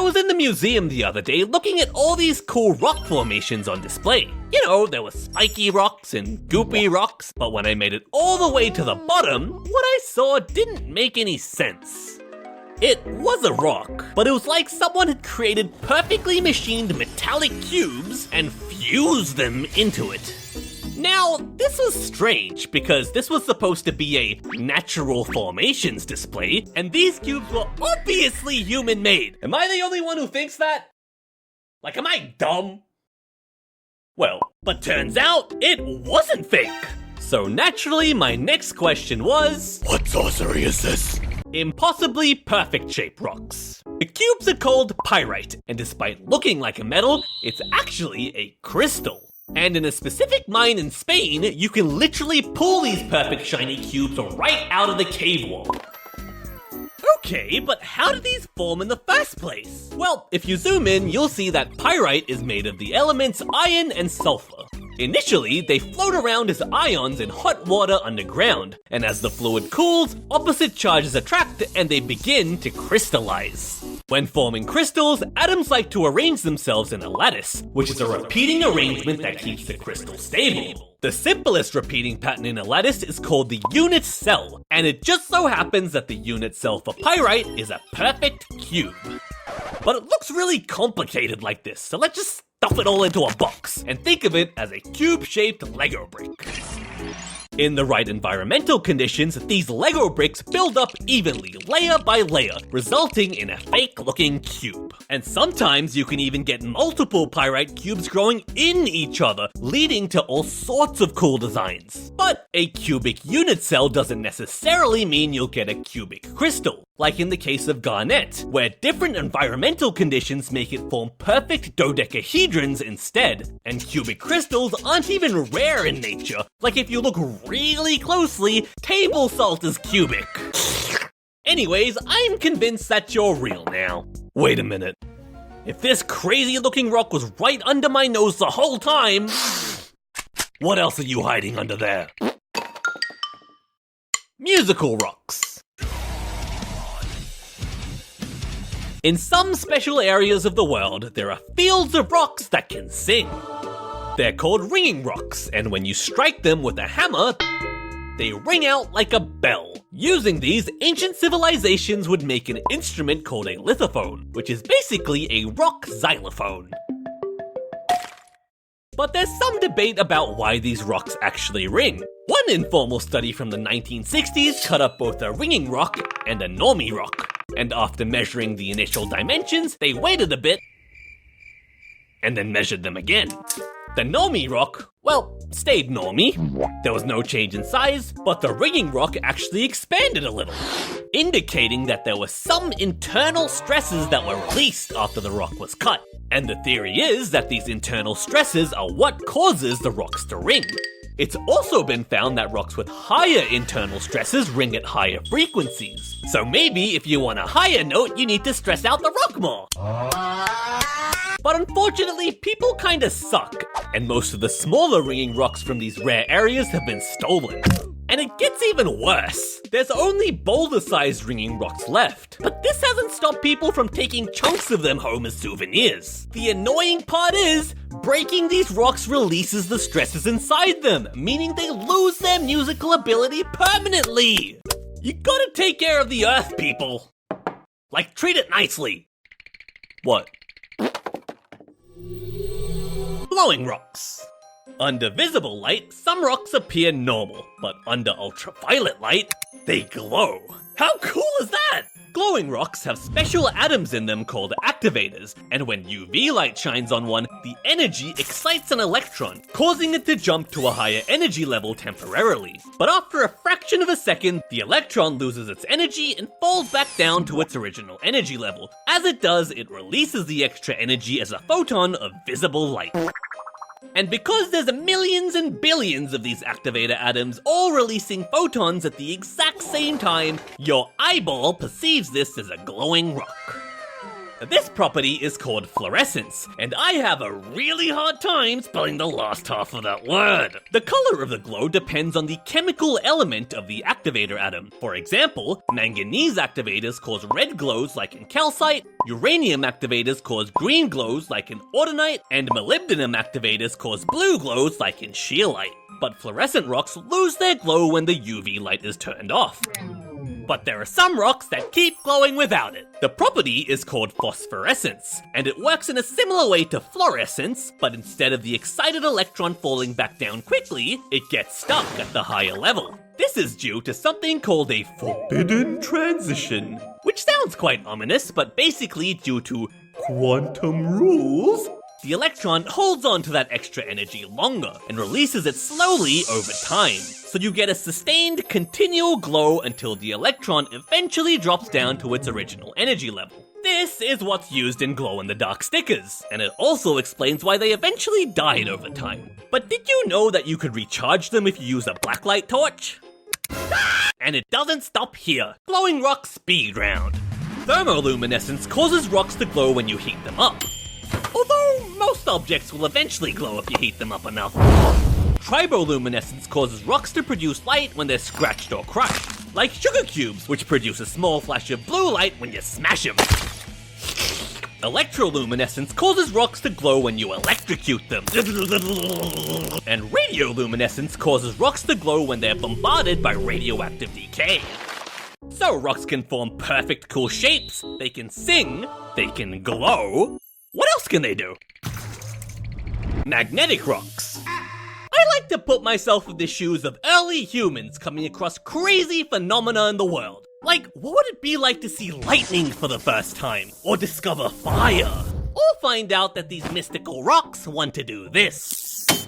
was in the museum the other day looking at all these cool rock formations on display. You know, there were spiky rocks and goopy rocks, but when I made it all the way to the bottom, what I saw didn't make any sense. It was a rock, but it was like someone had created perfectly machined metallic cubes and fused them into it. Now, this was strange because this was supposed to be a natural formations display, and these cubes were obviously human-made. Am I the only one who thinks that? Like, am I dumb? Well, but turns out it wasn't fake. So naturally, my next question was, what sorcery is this? Impossibly perfect-shaped rocks. The cubes are called pyrite, and despite looking like a metal, it's actually a crystal. And in a specific mine in Spain, you can literally pull these perfect shiny cubes right out of the cave wall. Okay, but how did these form in the first place? Well, if you zoom in, you'll see that pyrite is made of the elements iron and sulfur. Initially, they float around as ions in hot water underground, and as the fluid cools, opposite charges attract and they begin to crystallize. When forming crystals, atoms like to arrange themselves in a lattice, which is a repeating arrangement that keeps the crystal stable. The simplest repeating pattern in a lattice is called the unit cell, and it just so happens that the unit cell for pyrite is a perfect cube. But it looks really complicated like this, so let's just stuff it all into a box and think of it as a cube-shaped Lego brick. In the right environmental conditions, these Lego bricks build up evenly, layer by layer, resulting in a fake-looking cube. And sometimes you can even get multiple pyrite cubes growing in each other, leading to all sorts of cool designs. But a cubic unit cell doesn't necessarily mean you'll get a cubic crystal, like in the case of garnet, where different environmental conditions make it form perfect dodecahedrons instead. And cubic crystals aren't even rare in nature, like if you look really closely, table salt is cubic. Anyways, I'm convinced that you're real now. Wait a minute. If this crazy looking rock was right under my nose the whole time, what else are you hiding under there? Musical rocks. In some special areas of the world, there are fields of rocks that can sing. They're called ringing rocks, and when you strike them with a hammer, they ring out like a bell. Using these, ancient civilizations would make an instrument called a lithophone, which is basically a rock xylophone. But there's some debate about why these rocks actually ring. One informal study from the 1960s cut up both a ringing rock and a normie rock. And after measuring the initial dimensions, they waited a bit and then measured them again. The normie rock, well, stayed normie. There was no change in size, but the ringing rock actually expanded a little, indicating that there were some internal stresses that were released after the rock was cut. And the theory is that these internal stresses are what causes the rocks to ring. It's also been found that rocks with higher internal stresses ring at higher frequencies. So maybe if you want a higher note, you need to stress out the rock more. But unfortunately, people kinda suck, and most of the smaller ringing rocks from these rare areas have been stolen. And it gets even worse. There's only boulder-sized ringing rocks left. But this hasn't stopped people from taking chunks of them home as souvenirs. The annoying part is, breaking these rocks releases the stresses inside them, meaning they lose their musical ability permanently. You gotta take care of the earth, people. Like, treat it nicely. What? Glowing rocks. Under visible light, some rocks appear normal, but under ultraviolet light, they glow. How cool is that? Glowing rocks have special atoms in them called activators, and when UV light shines on one, the energy excites an electron, causing it to jump to a higher energy level temporarily. But after a fraction of a second, the electron loses its energy and falls back down to its original energy level. As it does, it releases the extra energy as a photon of visible light. And because there's millions and billions of these activator atoms all releasing photons at the exact same time, your eyeball perceives this as a glowing rock. This property is called fluorescence, and I have a really hard time spelling the last half of that word. The color of the glow depends on the chemical element of the activator atom. For example, manganese activators cause red glows like in calcite, uranium activators cause green glows like in autunite, and molybdenum activators cause blue glows like in scheelite. But fluorescent rocks lose their glow when the UV light is turned off. But there are some rocks that keep glowing without it. The property is called phosphorescence, and it works in a similar way to fluorescence, but instead of the excited electron falling back down quickly, it gets stuck at the higher level. This is due to something called a forbidden transition, which sounds quite ominous, but basically due to quantum rules, the electron holds on to that extra energy longer and releases it slowly over time. So you get a sustained, continual glow until the electron eventually drops down to its original energy level. This is what's used in glow-in-the-dark stickers, and it also explains why they eventually died over time. But did you know that you could recharge them if you use a blacklight torch? And it doesn't stop here. Glowing rocks speed round. Thermoluminescence causes rocks to glow when you heat them up. Although most objects will eventually glow if you heat them up enough. Triboluminescence causes rocks to produce light when they're scratched or crushed, like sugar cubes, which produce a small flash of blue light when you smash them. Electroluminescence causes rocks to glow when you electrocute them. And radioluminescence causes rocks to glow when they're bombarded by radioactive decay. So rocks can form perfect cool shapes, they can sing, they can glow. What else can they do? Magnetic rocks. I like to put myself in the shoes of early humans coming across crazy phenomena in the world. Like, what would it be like to see lightning for the first time? Or discover fire? Or find out that these mystical rocks want to do this?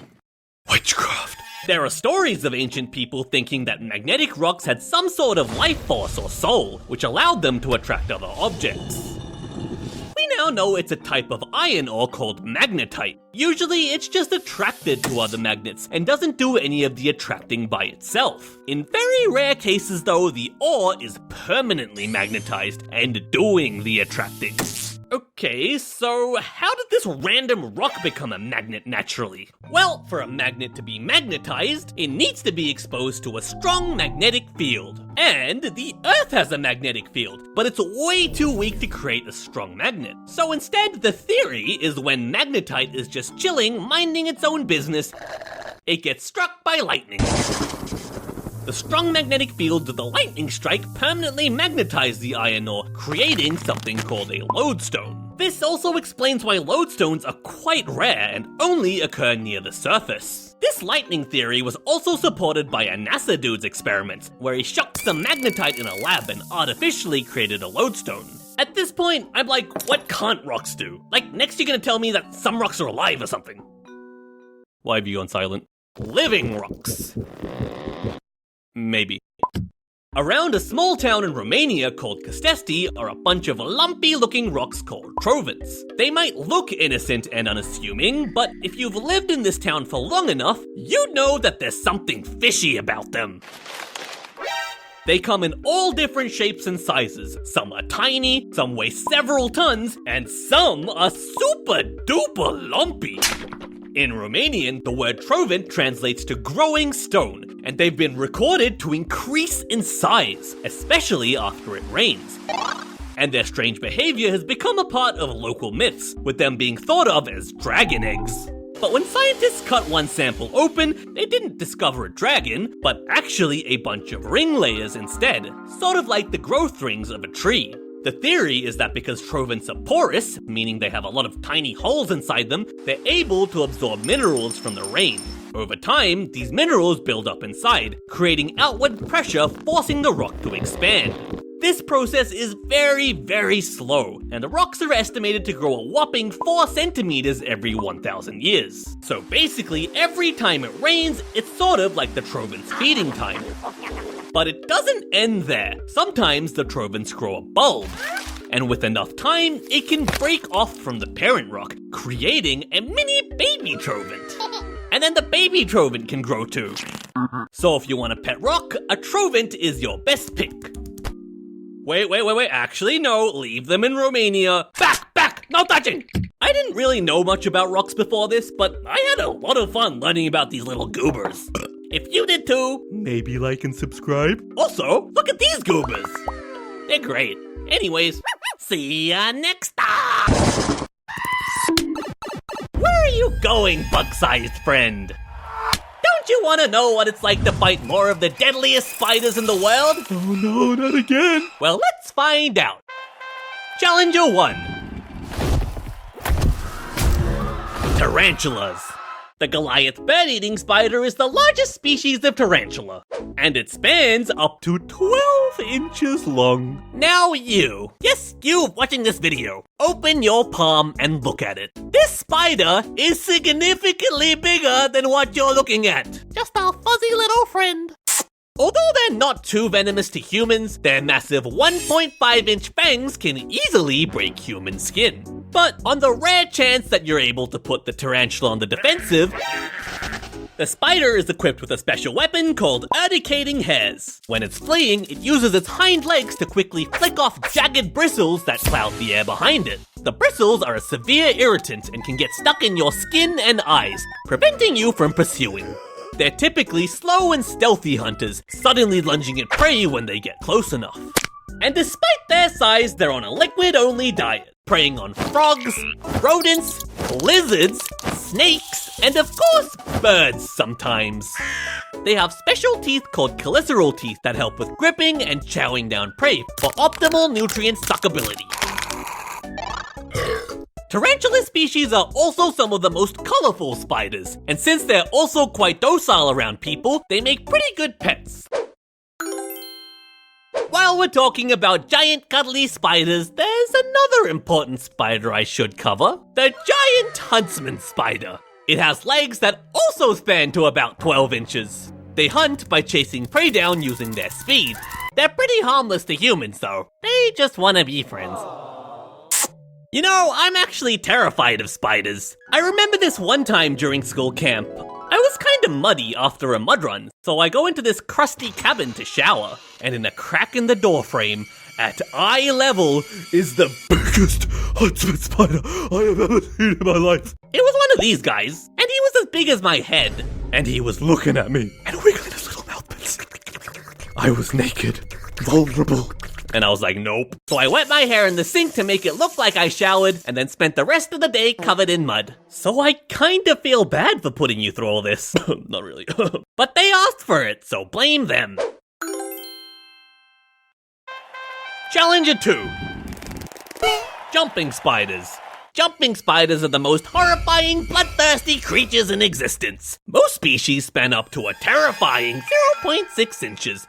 Witchcraft. There are stories of ancient people thinking that magnetic rocks had some sort of life force or soul, which allowed them to attract other objects. We now know it's a type of iron ore called magnetite. Usually it's just attracted to other magnets and doesn't do any of the attracting by itself. In very rare cases though, the ore is permanently magnetized and doing the attracting. Okay, so how did this random rock become a magnet naturally? Well, for a magnet to be magnetized, it needs to be exposed to a strong magnetic field. And the Earth has a magnetic field, but it's way too weak to create a strong magnet. So instead, the theory is when magnetite is just chilling, minding its own business, it gets struck by lightning. The strong magnetic fields of the lightning strike permanently magnetize the iron ore, creating something called a lodestone. This also explains why lodestones are quite rare and only occur near the surface. This lightning theory was also supported by a NASA dude's experiments, where he shocked some magnetite in a lab and artificially created a lodestone. At this point, I'm like, what can't rocks do? Like, next you're gonna tell me that some rocks are alive or something. Why have you gone silent? Living rocks. Maybe. Around a small town in Romania called Castesti are a bunch of lumpy-looking rocks called trovents. They might look innocent and unassuming, but if you've lived in this town for long enough, you'd know that there's something fishy about them. They come in all different shapes and sizes. Some are tiny, some weigh several tons, and some are super duper lumpy. In Romanian, the word trovent translates to growing stone, and they've been recorded to increase in size, especially after it rains. And their strange behavior has become a part of local myths, with them being thought of as dragon eggs. But when scientists cut one sample open, they didn't discover a dragon, but actually a bunch of ring layers instead, sort of like the growth rings of a tree. The theory is that because trovents are porous, meaning they have a lot of tiny holes inside them, they're able to absorb minerals from the rain. Over time, these minerals build up inside, creating outward pressure forcing the rock to expand. This process is very, very slow, and the rocks are estimated to grow a whopping 4 centimeters every 1,000 years. So basically, every time it rains, it's sort of like the trovent's feeding time. But it doesn't end there. Sometimes the trovents grow a bulb, and with enough time, it can break off from the parent rock, creating a mini baby trovent. And then the baby trovent can grow too. So if you want a pet rock, a trovent is your best pick. Wait, actually no, leave them in Romania. Back No touching! I didn't really know much about rocks before this, but I had a lot of fun learning about these little goobers. If you did too, maybe like and subscribe. Also, look at these goobers. They're great. Anyways, see ya next time! Where are you going, bug-sized friend? Don't you want to know what it's like to fight more of the deadliest spiders in the world? Oh no, not again! Well, let's find out. Challenger 1. Tarantulas. The Goliath bird-eating spider is the largest species of tarantula, and it spans up to 12 inches long. Now you, yes you watching this video, open your palm and look at it. This spider is significantly bigger than what you're looking at. Just our fuzzy little friend. Although they're not too venomous to humans, their massive 1.5-inch fangs can easily break human skin. But on the rare chance that you're able to put the tarantula on the defensive, the spider is equipped with a special weapon called urticating hairs. When it's fleeing, it uses its hind legs to quickly flick off jagged bristles that cloud the air behind it. The bristles are a severe irritant and can get stuck in your skin and eyes, preventing you from pursuing. They're typically slow and stealthy hunters, suddenly lunging at prey when they get close enough. And despite their size, they're on a liquid-only diet, preying on frogs, rodents, lizards, snakes, and of course, birds sometimes. They have special teeth called cheliceraal teeth that help with gripping and chowing down prey for optimal nutrient suckability. Tarantula species are also some of the most colorful spiders, and since they're also quite docile around people, they make pretty good pets. While we're talking about giant cuddly spiders, there's another important spider I should cover, the giant huntsman spider. It has legs that also span to about 12 inches. They hunt by chasing prey down using their speed. They're pretty harmless to humans though, they just want to be friends. You know, I'm actually terrified of spiders. I remember this one time during school camp. I was kinda muddy after a mud run, so I go into this crusty cabin to shower, and in a crack in the doorframe, at eye level, is the biggest huntsman spider I have ever seen in my life. It was one of these guys, and he was as big as my head, and he was looking at me and wiggling his little mouth bits. I was naked, vulnerable. And I was like, nope. So I wet my hair in the sink to make it look like I showered, and then spent the rest of the day covered in mud. So I kinda feel bad for putting you through all this. Not really. But they asked for it, so blame them. Challenger 2. Jumping spiders. Jumping spiders are the most horrifying, bloodthirsty creatures in existence. Most species span up to a terrifying 0.6 inches.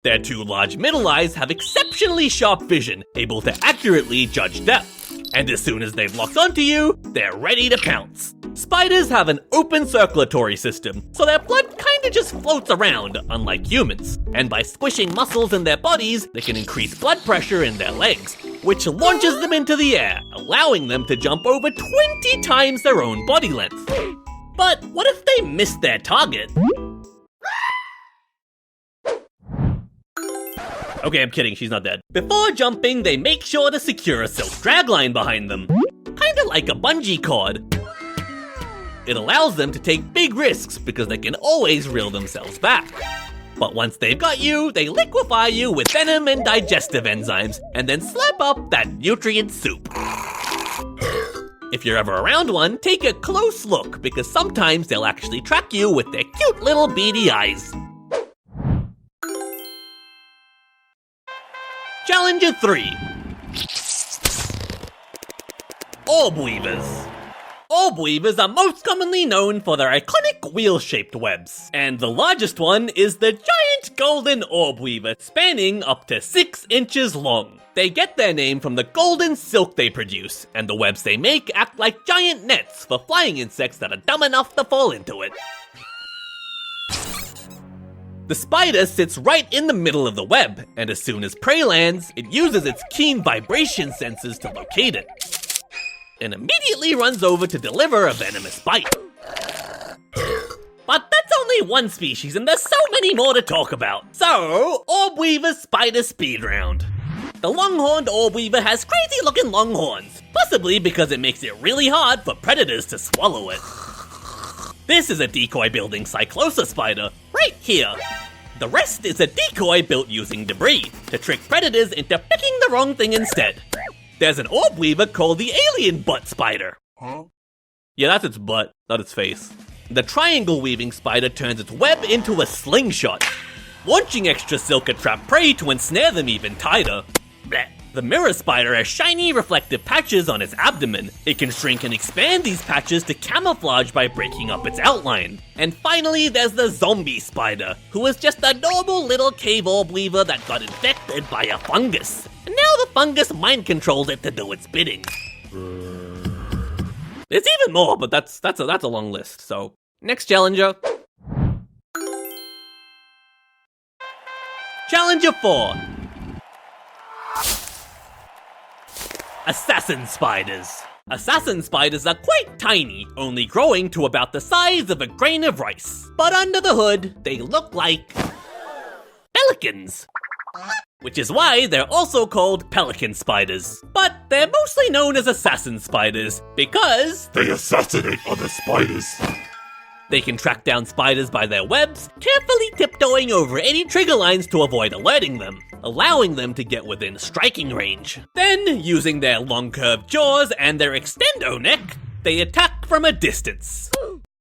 Their two large middle eyes have exceptionally sharp vision, able to accurately judge depth. And as soon as they've locked onto you, they're ready to pounce. Spiders have an open circulatory system, so their blood kinda just floats around, unlike humans. And by squishing muscles in their bodies, they can increase blood pressure in their legs, which launches them into the air, allowing them to jump over 20 times their own body length. But what if they miss their target? Okay, I'm kidding, she's not dead. Before jumping, they make sure to secure a silk dragline behind them. Kinda like a bungee cord. It allows them to take big risks because they can always reel themselves back. But once they've got you, they liquefy you with venom and digestive enzymes, and then slap up that nutrient soup. If you're ever around one, take a close look because sometimes they'll actually track you with their cute little beady eyes. Challenger 3. Orb weavers. Orb weavers are most commonly known for their iconic wheel-shaped webs, and the largest one is the giant golden orb weaver, spanning up to 6 inches long. They get their name from the golden silk they produce, and the webs they make act like giant nets for flying insects that are dumb enough to fall into it. The spider sits right in the middle of the web, and as soon as prey lands, it uses its keen vibration senses to locate it, and immediately runs over to deliver a venomous bite. But that's only one species, and there's so many more to talk about. So, Orb Weaver Spider Speed Round. The long-horned orb weaver has crazy-looking long horns, possibly because it makes it really hard for predators to swallow it. This is a decoy-building cyclosa spider, right here. The rest is a decoy built using debris, to trick predators into picking the wrong thing instead. There's an orb weaver called the alien butt spider. Huh? Yeah, that's its butt, not its face. The triangle weaving spider turns its web into a slingshot, launching extra silk at trap prey to ensnare them even tighter. Blech. The mirror spider has shiny reflective patches on its abdomen. It can shrink and expand these patches to camouflage by breaking up its outline. And finally, there's the zombie spider, who is just a normal little cave orb weaver that got infected by a fungus. And now the fungus mind controls it to do its bidding. There's even more, but that's a long list. So, next challenger. Challenger 4. Assassin spiders. Assassin spiders are quite tiny, only growing to about the size of a grain of rice. But under the hood, they look like pelicans. Which is why they're also called pelican spiders. But they're mostly known as assassin spiders because They assassinate other spiders. they can track down spiders by their webs, carefully tiptoeing over any trigger lines to avoid alerting them, allowing them to get within striking range. Then, using their long curved jaws and their extendo neck, they attack from a distance.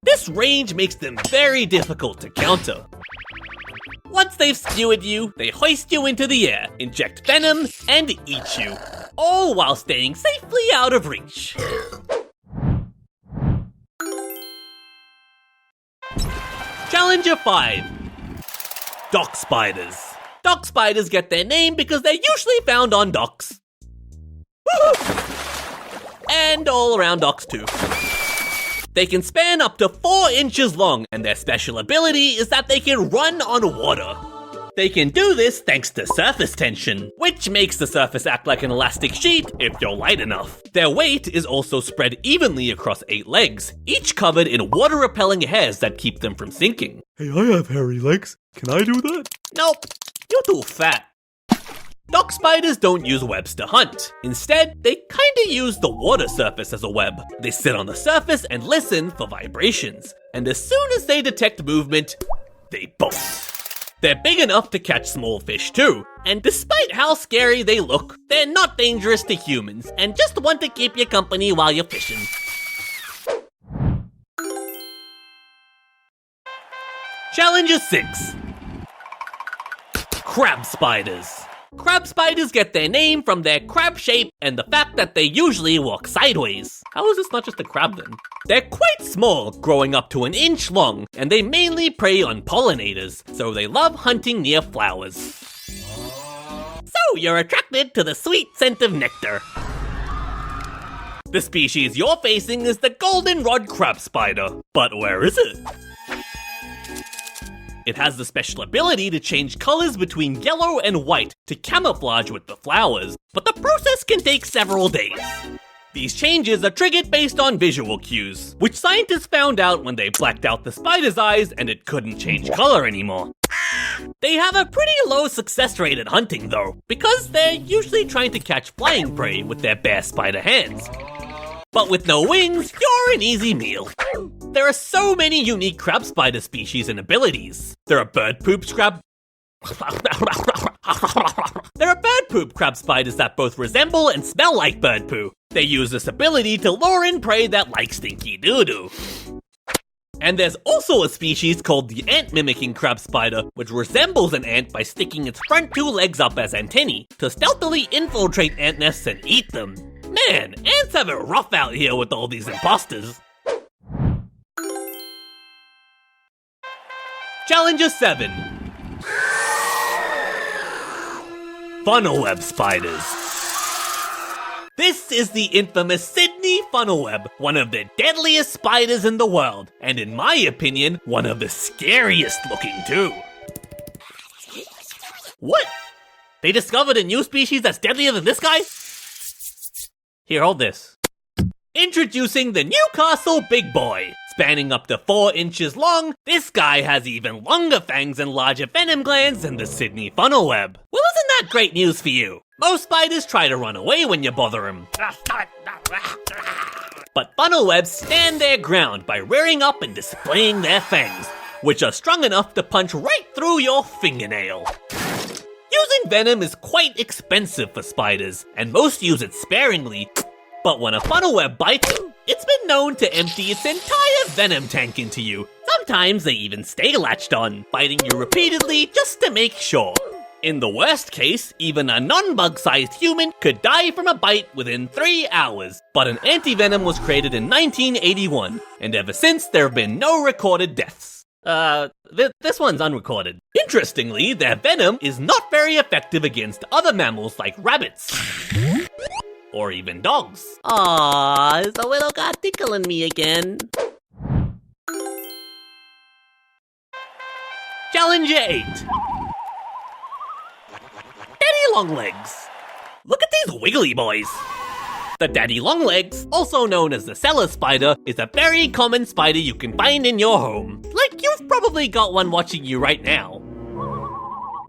This range makes them very difficult to counter. Once they've skewered you, they hoist you into the air, inject venom, and eat you, all while staying safely out of reach. Challenger 5. Dock spiders. Dock spiders get their name because they're usually found on docks. And all around docks too. They can span up to 4 inches long, and their special ability is that they can run on water. They can do this thanks to surface tension, which makes the surface act like an elastic sheet if you're light enough. Their weight is also spread evenly across 8 legs, each covered in water-repelling hairs that keep them from sinking. Hey, I have hairy legs. Can I do that? Nope, you're too fat. Dock spiders don't use webs to hunt. Instead, they kinda use the water surface as a web. They sit on the surface and listen for vibrations. And as soon as they detect movement, they bolt. They're big enough to catch small fish too. And despite how scary they look, they're not dangerous to humans and just want to keep you company while you're fishing. Challenger 6. Crab spiders. Crab spiders get their name from their crab shape and the fact that they usually walk sideways. How is this not just a crab then? They're quite small, growing up to 1 inch long, and they mainly prey on pollinators, so they love hunting near flowers. So you're attracted to the sweet scent of nectar. The species you're facing is the goldenrod crab spider. But where is it? It has the special ability to change colors between yellow and white to camouflage with the flowers, but the process can take several days. These changes are triggered based on visual cues, which scientists found out when they blacked out the spider's eyes and it couldn't change color anymore. They have a pretty low success rate at hunting though, because they're usually trying to catch flying prey with their bare spider hands. But with no wings, you're an easy meal. There are so many unique crab spider species and abilities. There are bird poop crab spiders that both resemble and smell like bird poo. They use this ability to lure in prey that like stinky doo-doo. And there's also a species called the ant-mimicking crab spider, which resembles an ant by sticking its front 2 legs up as antennae to stealthily infiltrate ant nests and eat them. Man, ants have it rough out here with all these imposters. Challenger 7. Funnel web spiders. This is the infamous Sydney funnel web, one of the deadliest spiders in the world, and in my opinion, one of the scariest looking too. What? They discovered a new species that's deadlier than this guy? Here, hold this. Introducing the Newcastle Big Boy. Spanning up to 4 inches long, this guy has even longer fangs and larger venom glands than the Sydney funnel web. Well, isn't that great news for you? Most spiders try to run away when you bother them. But funnel webs stand their ground by rearing up and displaying their fangs, which are strong enough to punch right through your fingernail. Using venom is quite expensive for spiders, and most use it sparingly. But when a funnel web bites, it's been known to empty its entire venom tank into you. Sometimes they even stay latched on, biting you repeatedly just to make sure. In the worst case, even a non-bug-sized human could die from a bite within 3 hours. But an anti-venom was created in 1981, and ever since there have been no recorded deaths. This one's unrecorded. Interestingly, their venom is not very effective against other mammals like rabbits. Or even dogs. Aww, is the little guy tickling me again? Challenger 8. Daddy Longlegs. Look at these wiggly boys. The daddy longlegs, also known as the cellar spider, is a very common spider you can find in your home. Like you've probably got one watching you right now.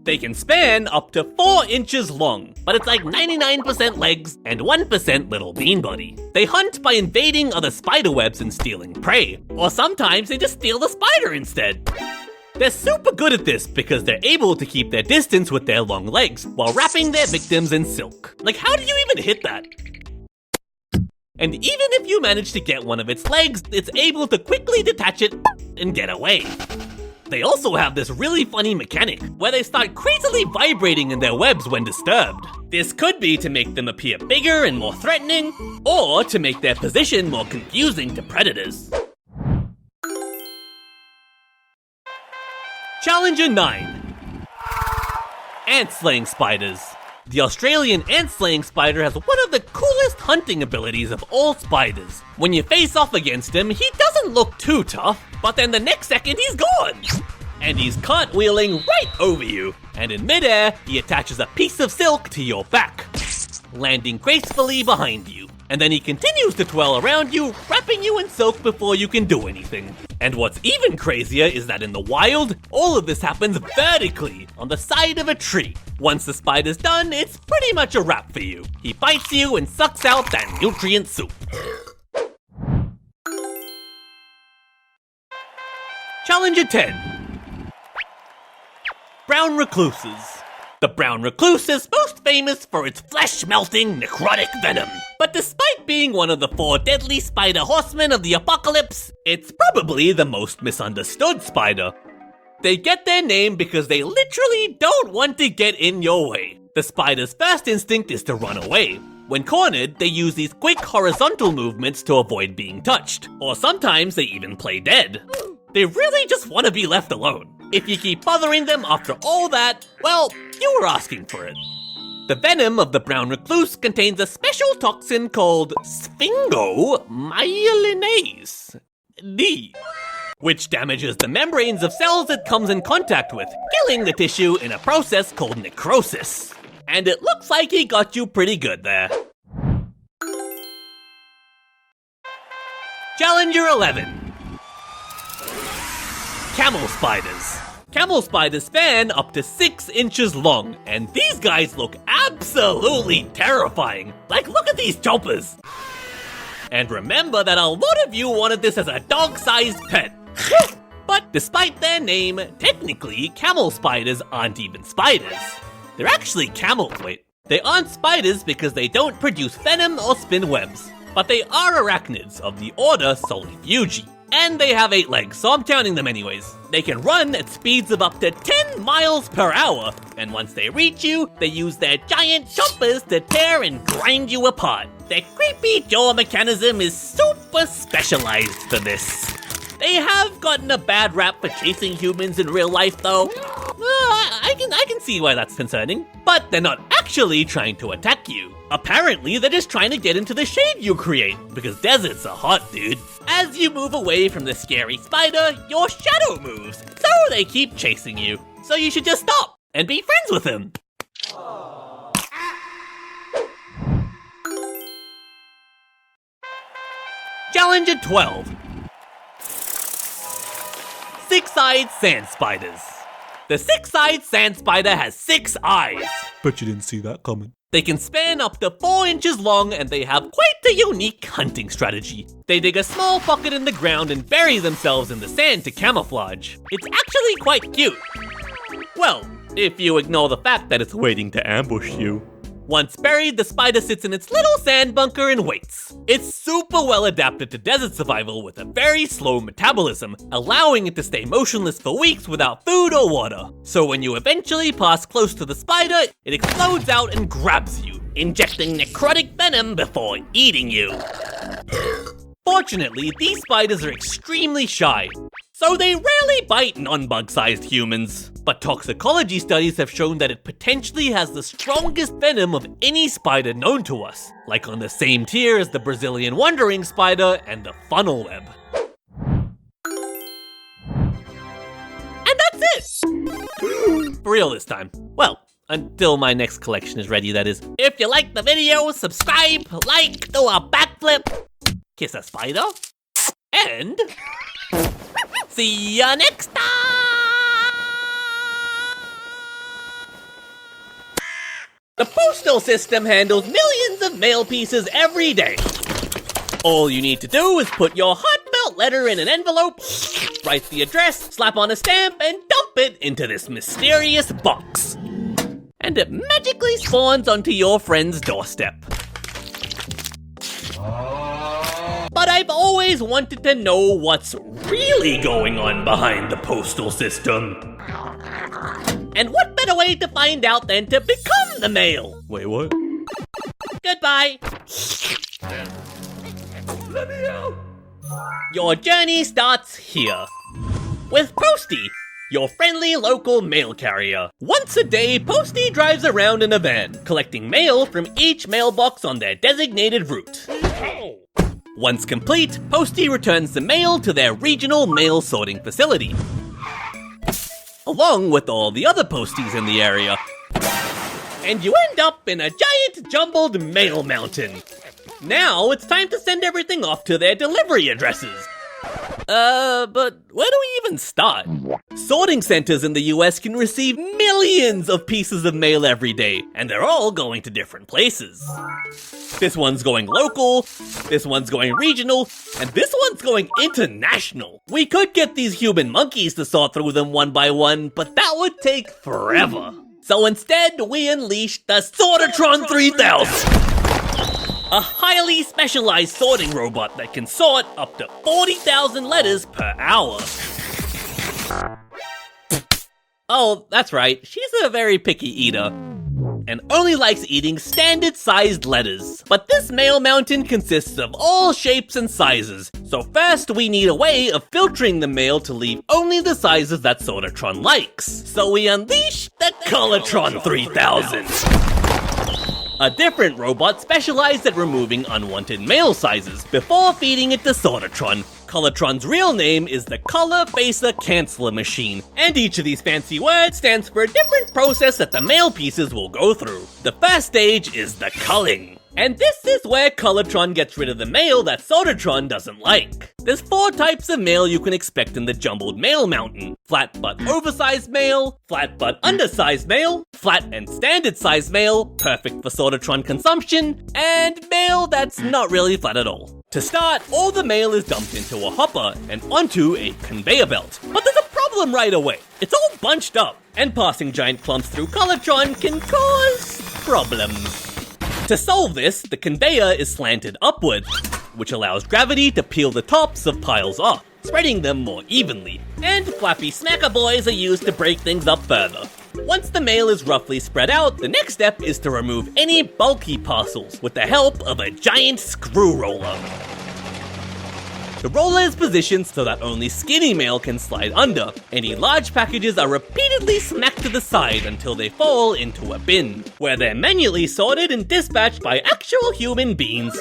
They can span up to 4 inches long, but it's like 99% legs and 1% little bean body. They hunt by invading other spider webs and stealing prey, or sometimes they just steal the spider instead. They're super good at this because they're able to keep their distance with their long legs while wrapping their victims in silk. Like, how do you even hit that? And even if you manage to get one of its legs, it's able to quickly detach it and get away. They also have this really funny mechanic where they start crazily vibrating in their webs when disturbed. This could be to make them appear bigger and more threatening, or to make their position more confusing to predators. Challenger 9. Ant-slaying spiders. The Australian ant-slaying spider has one of the coolest hunting abilities of all spiders. When you face off against him, he doesn't look too tough, but then the next second he's gone! And he's cartwheeling right over you, and in midair, he attaches a piece of silk to your back, landing gracefully behind you. And then he continues to twirl around you, wrapping you in silk before you can do anything. And what's even crazier is that in the wild, all of this happens vertically, on the side of a tree. Once the spider's done, it's pretty much a wrap for you. He bites you and sucks out that nutrient soup. Challenger 10. Brown recluses. The brown recluse is most famous for its flesh-melting, necrotic venom. But despite being one of the 4 deadly spider horsemen of the apocalypse, it's probably the most misunderstood spider. They get their name because they literally don't want to get in your way. The spider's first instinct is to run away. When cornered, they use these quick horizontal movements to avoid being touched. Or sometimes they even play dead. They really just want to be left alone. If you keep bothering them after all that, well, you were asking for it. The venom of the brown recluse contains a special toxin called sphingomyelinase D, which damages the membranes of cells it comes in contact with, killing the tissue in a process called necrosis. And it looks like he got you pretty good there. Challenger 11. Camel spiders. Camel spiders span up to 6 inches long, and these guys look absolutely terrifying. Like, look at these choppers. And remember that a lot of you wanted this as a dog-sized pet. But despite their name, technically, camel spiders aren't even spiders. They're actually they aren't spiders because they don't produce venom or spin webs. But they are arachnids of the order Solifugi. And they have 8 legs, so I'm counting them anyways. They can run at speeds of up to 10 miles per hour, and once they reach you, they use their giant chompers to tear and grind you apart. Their creepy jaw mechanism is super specialized for this. They have gotten a bad rap for chasing humans in real life though. I can see why that's concerning, but they're not actually trying to attack you. Apparently, they're just trying to get into the shade you create, because deserts are hot, dude. As you move away from the scary spider, your shadow moves, so they keep chasing you. So you should just stop and be friends with him. Challenger 12. Six-eyed sand spiders. The six-eyed sand spider has 6 eyes. Bet you didn't see that coming. They can span up to 4 inches long, and they have quite a unique hunting strategy. They dig a small pocket in the ground and bury themselves in the sand to camouflage. It's actually quite cute. Well, if you ignore the fact that it's waiting to ambush you. Once buried, the spider sits in its little sand bunker and waits. It's super well adapted to desert survival with a very slow metabolism, allowing it to stay motionless for weeks without food or water. So when you eventually pass close to the spider, it explodes out and grabs you, injecting necrotic venom before eating you. Fortunately, these spiders are extremely shy, so they rarely bite non-bug-sized humans. But toxicology studies have shown that it potentially has the strongest venom of any spider known to us, like on the same tier as the Brazilian wandering spider and the funnel web. And that's it! For real this time. Well, until my next collection is ready, that is. If you like the video, subscribe, like, do a backflip, kiss a spider, and see ya next time! The postal system handles millions of mail pieces every day. All you need to do is put your heartfelt letter in an envelope, write the address, slap on a stamp, and dump it into this mysterious box. And it magically spawns onto your friend's doorstep. But I've always wanted to know what's really going on behind the postal system. And what better way to find out than to become the mail? Wait, what? Goodbye. Let me out! Your journey starts here. With Posty, your friendly local mail carrier. Once a day, Posty drives around in a van, collecting mail from each mailbox on their designated route. Once complete, Posty returns the mail to their regional mail sorting facility, along with all the other posties in the area. And you end up in a giant jumbled mail mountain. Now it's time to send everything off to their delivery addresses. But where do we even start? Sorting centers in the US can receive millions of pieces of mail every day, and they're all going to different places. This one's going local, this one's going regional, and this one's going international. We could get these human monkeys to sort through them one by one, but that would take forever. So instead, we unleashed the Sortatron 3000! A highly specialized sorting robot that can sort up to 40,000 letters per hour. Oh, that's right, she's a very picky eater, and only likes eating standard-sized letters. But this mail mountain consists of all shapes and sizes, so first we need a way of filtering the mail to leave only the sizes that Sortatron likes. So we unleash the Colortron 3000! A different robot specialized at removing unwanted mail sizes before feeding it to Sortatron. Colortron's real name is the Color Facer Canceller Machine, and each of these fancy words stands for a different process that the mail pieces will go through. The first stage is the culling. And this is where Colortron gets rid of the mail that Sortatron doesn't like. There's 4 types of mail you can expect in the jumbled mail mountain. Flat but oversized mail, flat but undersized mail, flat and standard sized mail, perfect for Sortatron consumption, and mail that's not really flat at all. To start, all the mail is dumped into a hopper and onto a conveyor belt. But there's a problem right away. It's all bunched up, and passing giant clumps through Colortron can cause problems. To solve this, the conveyor is slanted upward, which allows gravity to peel the tops of piles off, spreading them more evenly. And flappy smacker boys are used to break things up further. Once the mail is roughly spread out, the next step is to remove any bulky parcels with the help of a giant screw roller. The roller is positioned so that only skinny mail can slide under. Any large packages are repeatedly smacked to the side until they fall into a bin, where they're manually sorted and dispatched by actual human beings.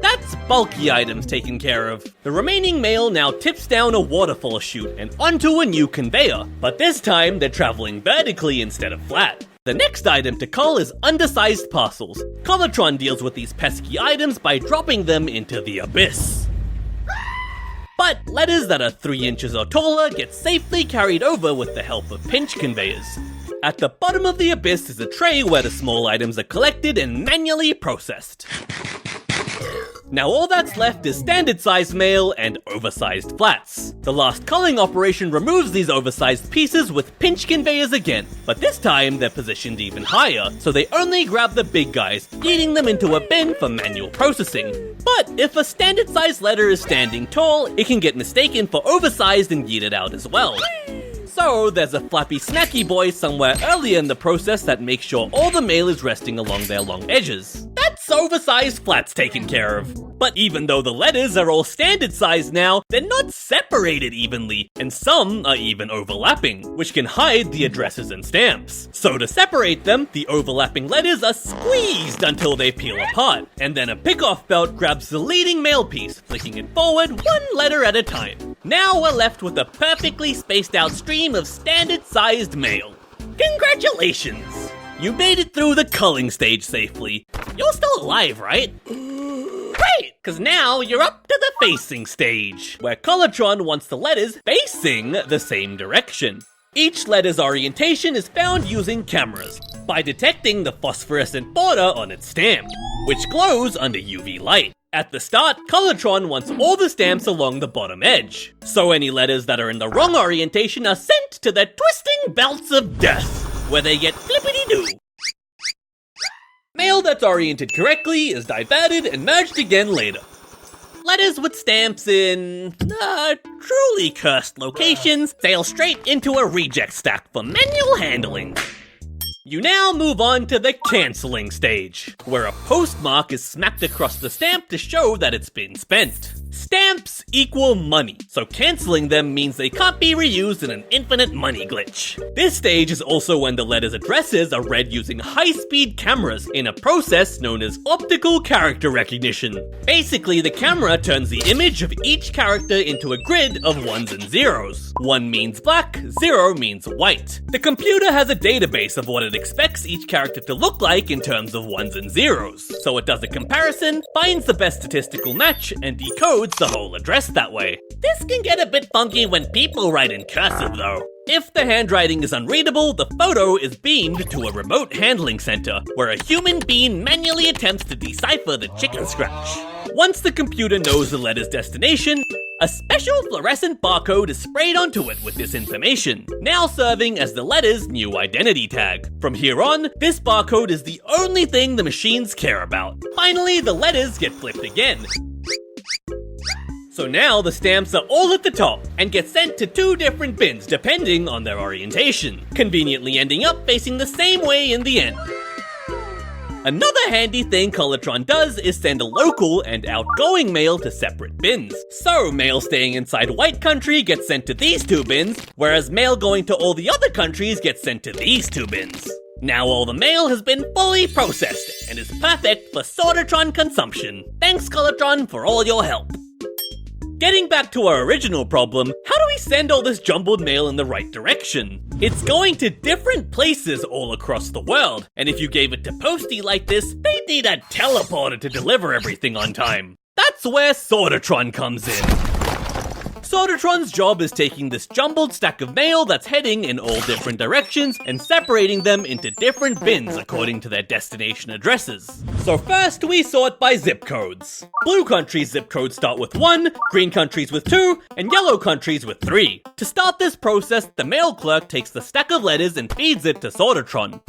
That's bulky items taken care of. The remaining mail now tips down a waterfall chute and onto a new conveyor, but this time they're traveling vertically instead of flat. The next item to cull is undersized parcels. Colortron deals with these pesky items by dropping them into the abyss. But letters that are 3 inches or taller get safely carried over with the help of pinch conveyors. At the bottom of the abyss is a tray where the small items are collected and manually processed. Now all that's left is standard sized mail and oversized flats. The last culling operation removes these oversized pieces with pinch conveyors again, but this time they're positioned even higher, so they only grab the big guys, yeeting them into a bin for manual processing. But if a standard sized letter is standing tall, it can get mistaken for oversized and yeeted out as well. So there's a flappy snacky boy somewhere earlier in the process that makes sure all the mail is resting along their long edges. That's oversized flats taken care of. But even though the letters are all standard sized now, they're not separated evenly, and some are even overlapping, which can hide the addresses and stamps. So to separate them, the overlapping letters are squeezed until they peel apart, and then a pick-off belt grabs the leading mail piece, flicking it forward one letter at a time. Now we're left with a perfectly spaced out stream of standard sized mail. Congratulations! You made it through the culling stage safely. You're still alive, right? Great! Cause now you're up to the facing stage, where Colortron wants the letters facing the same direction. Each letter's orientation is found using cameras, by detecting the phosphorescent border on its stamp, which glows under UV light. At the start, Colortron wants all the stamps along the bottom edge, so any letters that are in the wrong orientation are sent to the twisting belts of death, where they get flippity-doo. Mail that's oriented correctly is diverted and merged again later. Letters with stamps in truly cursed locations sail straight into a reject stack for manual handling. You now move on to the cancelling stage, where a postmark is smacked across the stamp to show that it's been spent. Stamps equal money, so cancelling them means they can't be reused in an infinite money glitch. This stage is also when the letter's addresses are read using high-speed cameras in a process known as optical character recognition. Basically, the camera turns the image of each character into a grid of ones and zeros. 1 means black, 0 means white. The computer has a database of what it expects each character to look like in terms of ones and zeros, so it does a comparison, finds the best statistical match, and decodes the whole address that way. This can get a bit funky when people write in cursive though. If the handwriting is unreadable, the photo is beamed to a remote handling center, where a human being manually attempts to decipher the chicken scratch. Once the computer knows the letter's destination, a special fluorescent barcode is sprayed onto it with this information, now serving as the letter's new identity tag. From here on, this barcode is the only thing the machines care about. Finally, the letters get flipped again. So now the stamps are all at the top and get sent to 2 different bins depending on their orientation, conveniently ending up facing the same way in the end. Another handy thing Colortron does is send a local and outgoing mail to separate bins. So mail staying inside white country gets sent to these 2 bins, whereas mail going to all the other countries gets sent to these 2 bins. Now all the mail has been fully processed and is perfect for Sorgatron consumption. Thanks Colortron for all your help. Getting back to our original problem, how do we send all this jumbled mail in the right direction? It's going to different places all across the world, and if you gave it to Posty like this, they'd need a teleporter to deliver everything on time. That's where Sorgatron comes in. Sorgatron's job is taking this jumbled stack of mail that's heading in all different directions and separating them into different bins according to their destination addresses. So first we sort by zip codes. Blue countries' zip codes start with 1, green countries with 2, and yellow countries with 3. To start this process, the mail clerk takes the stack of letters and feeds it to Sorgatron.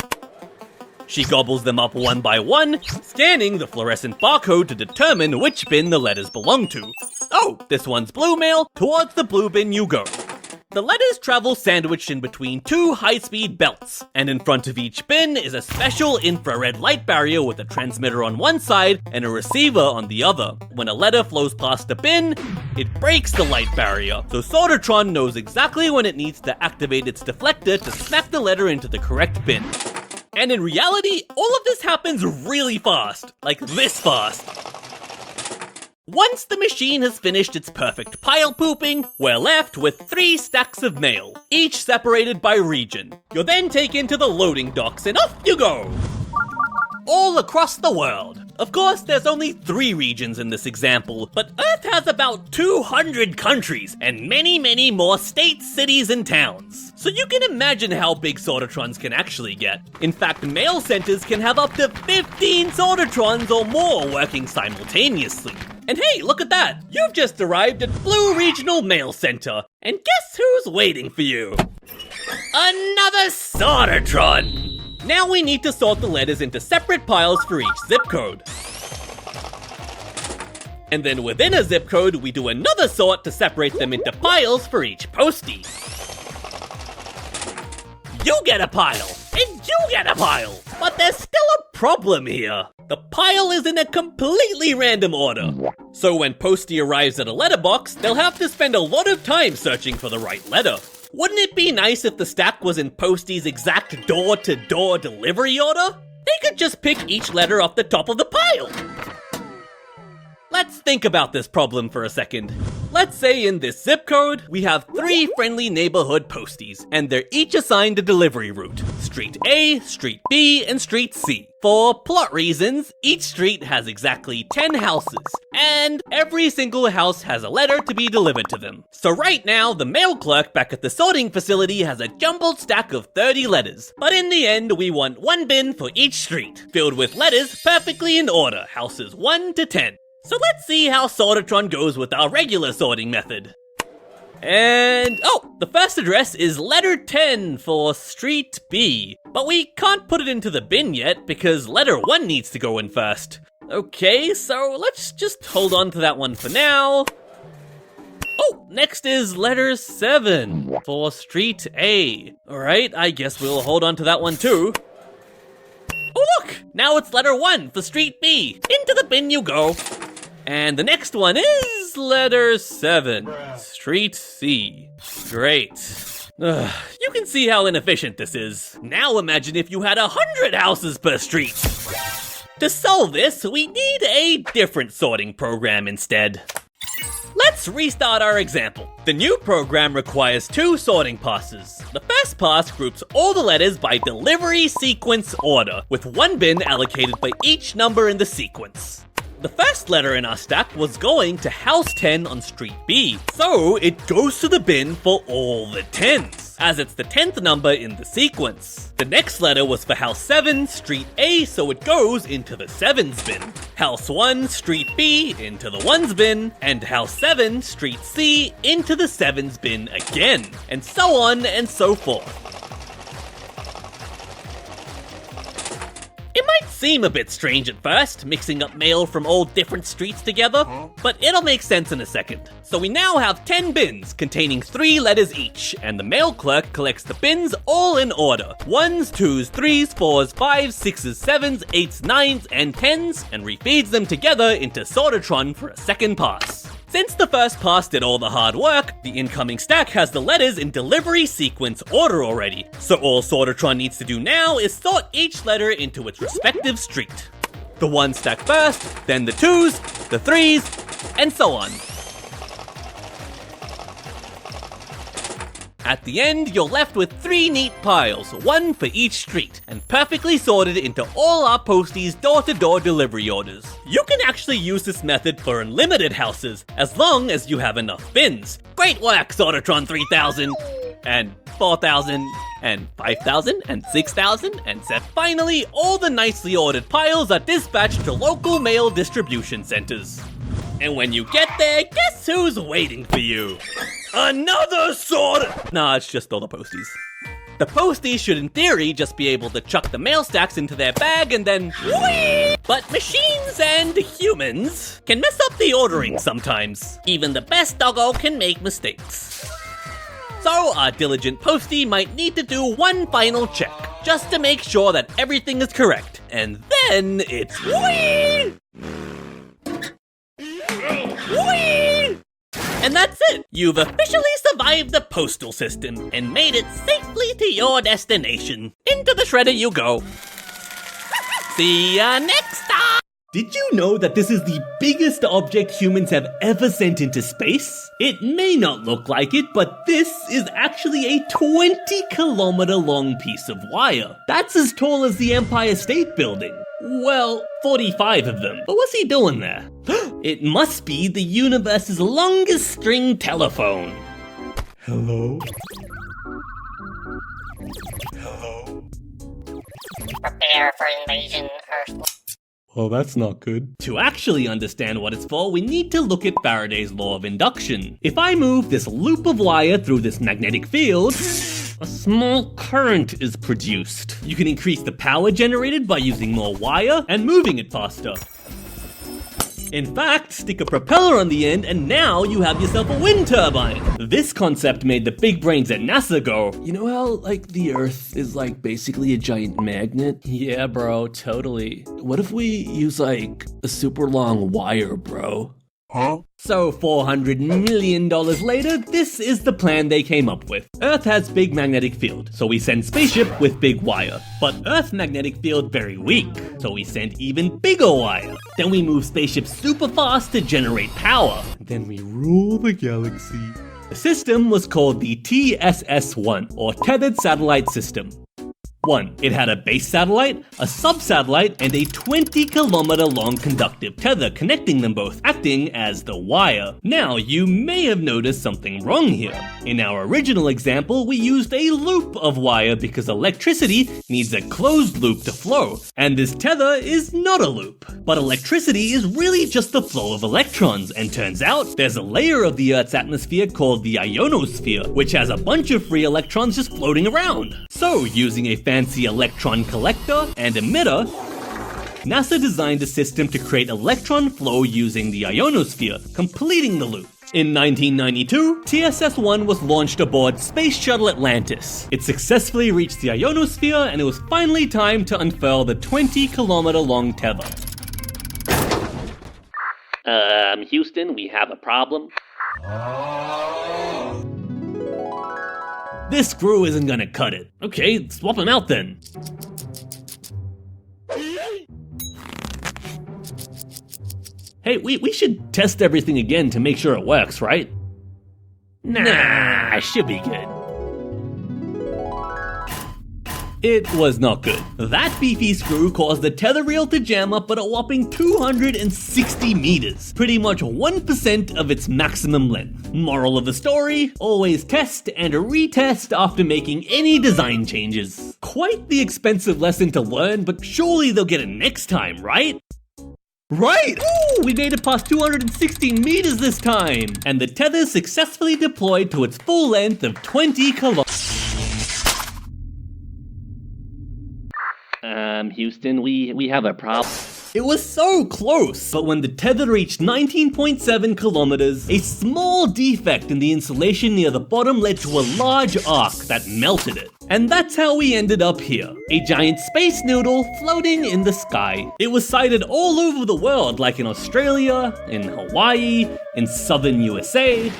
She gobbles them up one by one, scanning the fluorescent barcode to determine which bin the letters belong to. Oh, this one's blue mail, towards the blue bin you go. The letters travel sandwiched in between 2 high-speed belts, and in front of each bin is a special infrared light barrier with a transmitter on one side and a receiver on the other. When a letter flows past a bin, it breaks the light barrier, so Sorgatron knows exactly when it needs to activate its deflector to smack the letter into the correct bin. And in reality, all of this happens really fast, like this fast. Once the machine has finished its perfect pile pooping, we're left with 3 stacks of mail, each separated by region. You're then taken to the loading docks and off you go! all across the world. Of course, there's only 3 regions in this example, but Earth has about 200 countries and many, many more states, cities, and towns. So you can imagine how big Sortatrons can actually get. In fact, mail centers can have up to 15 Sortatrons or more working simultaneously. And hey, look at that! You've just arrived at Blue Regional Mail Center, and guess who's waiting for you? Another Sortatron! Now we need to sort the letters into separate piles for each zip code. And then within a zip code, we do another sort to separate them into piles for each postie. You get a pile, and you get a pile! But there's still a problem here. The pile is in a completely random order. So when postie arrives at a letterbox, they'll have to spend a lot of time searching for the right letter. Wouldn't it be nice if the stack was in postie's exact door-to-door delivery order? They could just pick each letter off the top of the pile. Let's think about this problem for a second. Let's say in this zip code, we have 3 friendly neighborhood posties, and they're each assigned a delivery route. Street A, Street B, and Street C. For plot reasons, each street has exactly 10 houses, and every single house has a letter to be delivered to them. So right now, the mail clerk back at the sorting facility has a jumbled stack of 30 letters. But in the end, we want 1 bin for each street, filled with letters perfectly in order, houses 1 to 10. So let's see how Sortatron goes with our regular sorting method. And, the first address is letter 10 for Street B. But we can't put it into the bin yet because letter 1 needs to go in first. Okay, so let's just hold on to that one for now. Next is letter 7 for Street A. Alright, I guess we'll hold on to that one too. Oh look, now it's letter 1 for Street B. Into the bin you go. And the next one is letter 7, Street C. Great. You can see how inefficient this is. Now imagine if you had 100 houses per street. To solve this, we need a different sorting program instead. Let's restart our example. The new program requires 2 sorting passes. The first pass groups all the letters by delivery sequence order, with 1 bin allocated for each number in the sequence. The first letter in our stack was going to house 10 on Street B, so it goes to the bin for all the 10s, as it's the 10th number in the sequence. The next letter was for house 7, Street A, so it goes into the 7s bin. House 1, Street B, into the 1s bin, and house 7, Street C, into the 7s bin again, and so on and so forth. It might seem a bit strange at first, mixing up mail from all different streets together, but it'll make sense in a second. So we now have 10 bins containing 3 letters each, and the mail clerk collects the bins all in order. 1s, 2s, 3s, 4s, 5s, 6s, 7s, 8s, 9s, and 10s, and refeeds them together into Sortatron for a second pass. Since the first pass did all the hard work, the incoming stack has the letters in delivery sequence order already. So all Sortatron needs to do now is sort each letter into its respective street. The 1s stack first, then the 2s, the 3s, and so on. At the end, you're left with 3 neat piles, 1 for each street, and perfectly sorted into all our posties' door-to-door delivery orders. You can actually use this method for unlimited houses, as long as you have enough bins. Great work, Sortatron 3000! And 4000, and 5000, and 6000, and finally, all the nicely ordered piles are dispatched to local mail distribution centers. And when you get there, guess who's waiting for you? Another sort! Nah, it's just all the posties. The posties should in theory just be able to chuck the mail stacks into their bag and then whee! But machines and humans can mess up the ordering sometimes. Even the best doggo can make mistakes. So our diligent postie might need to do one final check, just to make sure that everything is correct. And then it's whee! Whee! And that's it! You've officially survived the postal system and made it safely to your destination. Into the shredder you go. See ya next time! Did you know that this is the biggest object humans have ever sent into space? It may not look like it, but this is actually a 20-kilometer long piece of wire. That's as tall as the Empire State Building. Well, 45 of them. But what's he doing there? It must be the universe's longest string telephone. Hello? Hello? Prepare for invasion, Earth. Well, that's not good. To actually understand what it's for, we need to look at Faraday's law of induction. If I move this loop of wire through this magnetic field, a small current is produced. You can increase the power generated by using more wire and moving it faster. In fact, stick a propeller on the end and now you have yourself a wind turbine. This concept made the big brains at NASA go, you know how, like, the Earth is, like, basically a giant magnet? Yeah, bro, totally. What if we use, like, a super long wire, bro? Huh? So $400 million later, this is the plan they came up with. Earth has big magnetic field, so we send spaceship with big wire. But Earth's magnetic field very weak, so we send even bigger wire. Then we move spaceship super fast to generate power. Then we rule the galaxy. The system was called the TSS-1, or Tethered Satellite System. 1. It had a base satellite, a sub-satellite, and a 20-kilometer long conductive tether connecting them both, acting as the wire. Now, you may have noticed something wrong here. In our original example, we used a loop of wire because electricity needs a closed loop to flow, and this tether is not a loop. But electricity is really just the flow of electrons, and turns out there's a layer of the Earth's atmosphere called the ionosphere, which has a bunch of free electrons just floating around. So, using a fancy electron collector and emitter, NASA designed a system to create electron flow using the ionosphere, completing the loop. In 1992, TSS-1 was launched aboard Space Shuttle Atlantis. It successfully reached the ionosphere, and it was finally time to unfurl the 20-kilometer long tether. Houston, we have a problem. This screw isn't gonna cut it. Okay, swap him out then. Hey, we should test everything again to make sure it works, right? Nah, it should be good. It was not good. That beefy screw caused the tether reel to jam up at a whopping 260 meters, pretty much 1% of its maximum length. Moral of the story, always test and retest after making any design changes. Quite the expensive lesson to learn, but surely they'll get it next time, right? Right! Ooh, we made it past 260 meters this time! And the tether successfully deployed to its full length of 20 kilometers. Houston, we have a problem. It was so close, but when the tether reached 19.7 kilometers, a small defect in the insulation near the bottom led to a large arc that melted it. And that's how we ended up here, a giant space noodle floating in the sky. It was sighted all over the world, like in Australia, in Hawaii, in southern USA.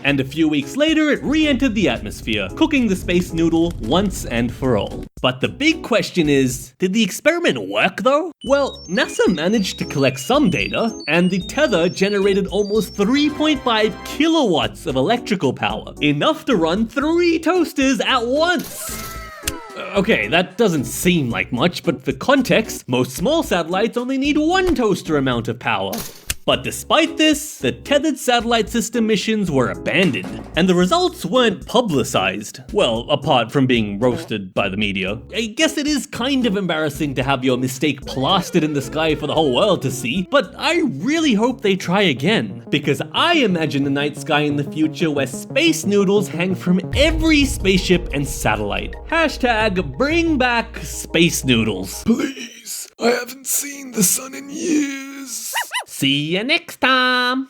And a few weeks later, it re-entered the atmosphere, cooking the space noodle once and for all. But the big question is, did the experiment work though? Well, NASA managed to collect some data, and the tether generated almost 3.5 kilowatts of electrical power, enough to run 3 toasters at once. Okay, that doesn't seem like much, but for context, most small satellites only need 1 toaster amount of power. But despite this, the tethered satellite system missions were abandoned, and the results weren't publicized. Well, apart from being roasted by the media. I guess it is kind of embarrassing to have your mistake plastered in the sky for the whole world to see, but I really hope they try again. Because I imagine the night sky in the future where space noodles hang from every spaceship and satellite. Hashtag bring back space noodles. Please, I haven't seen the sun in years. See you next time!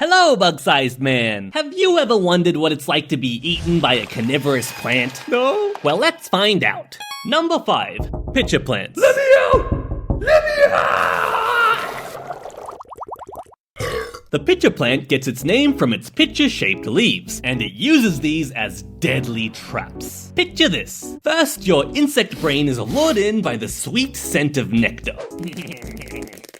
Hello, bug-sized man! Have you ever wondered what it's like to be eaten by a carnivorous plant? No? Well, let's find out. Number 5. Pitcher plants. Let me out! Let me out! The The pitcher plant gets its name from its pitcher-shaped leaves, and it uses these as deadly traps. Picture this. First, your insect brain is lured in by the sweet scent of nectar.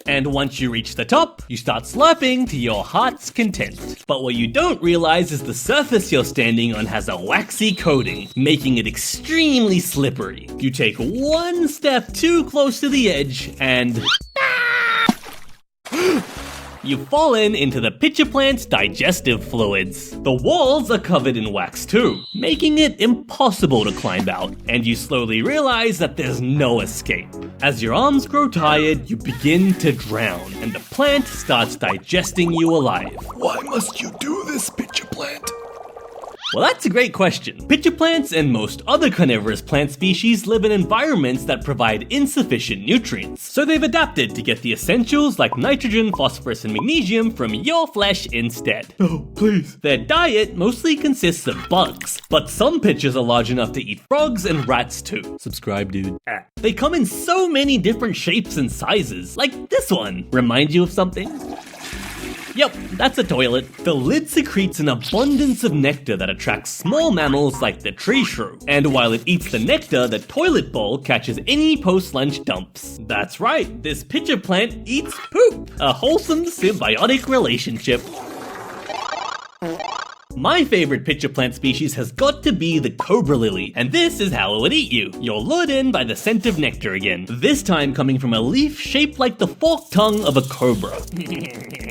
And once you reach the top, you start slurping to your heart's content. But what you don't realize is the surface you're standing on has a waxy coating, making it extremely slippery. You take one step too close to the edge and... You've fallen into the pitcher plant's digestive fluids. The walls are covered in wax too, making it impossible to climb out, and you slowly realize that there's no escape. As your arms grow tired, you begin to drown, and the plant starts digesting you alive. Why must you do this, pitcher plant? Well, that's a great question. Pitcher plants and most other carnivorous plant species live in environments that provide insufficient nutrients, so they've adapted to get the essentials like nitrogen, phosphorus, and magnesium from your flesh instead. Oh, please. Their diet mostly consists of bugs, but some pitchers are large enough to eat frogs and rats too. Subscribe, dude. They come in so many different shapes and sizes, like this one. Remind you of something? Yep, that's a toilet. The lid secretes an abundance of nectar that attracts small mammals like the tree shrew. And while it eats the nectar, the toilet bowl catches any post-lunch dumps. That's right, this pitcher plant eats poop. A wholesome symbiotic relationship. My favorite pitcher plant species has got to be the cobra lily, and this is how it would eat you. You're lured in by the scent of nectar again, this time coming from a leaf shaped like the forked tongue of a cobra.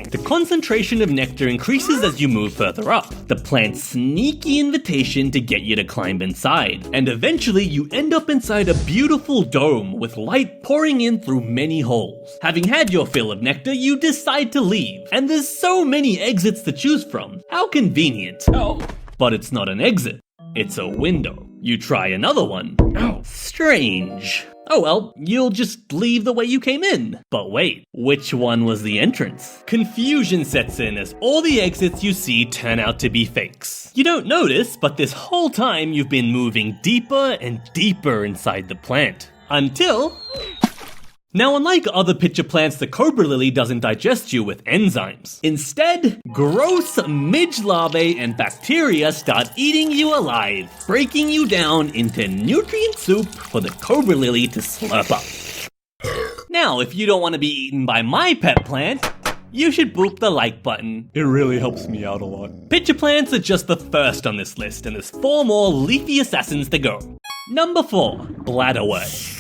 The concentration of nectar increases as you move further up, the plant's sneaky invitation to get you to climb inside, and eventually you end up inside a beautiful dome with light pouring in through many holes. Having had your fill of nectar, you decide to leave, and there's so many exits to choose from. How convenient. Oh. But it's not an exit, it's a window. You try another one. Oh. Strange. Oh well, you'll just leave the way you came in. But wait, which one was the entrance? Confusion sets in as all the exits you see turn out to be fakes. You don't notice, but this whole time you've been moving deeper and deeper inside the plant. Until... Now, unlike other pitcher plants, the cobra lily doesn't digest you with enzymes. Instead, gross midge larvae and bacteria start eating you alive, breaking you down into nutrient soup for the cobra lily to slurp up. Now, if you don't want to be eaten by my pet plant, you should boop the like button. It really helps me out a lot. Pitcher plants are just the first on this list, and there's 4 more leafy assassins to go. Number 4, bladderwort.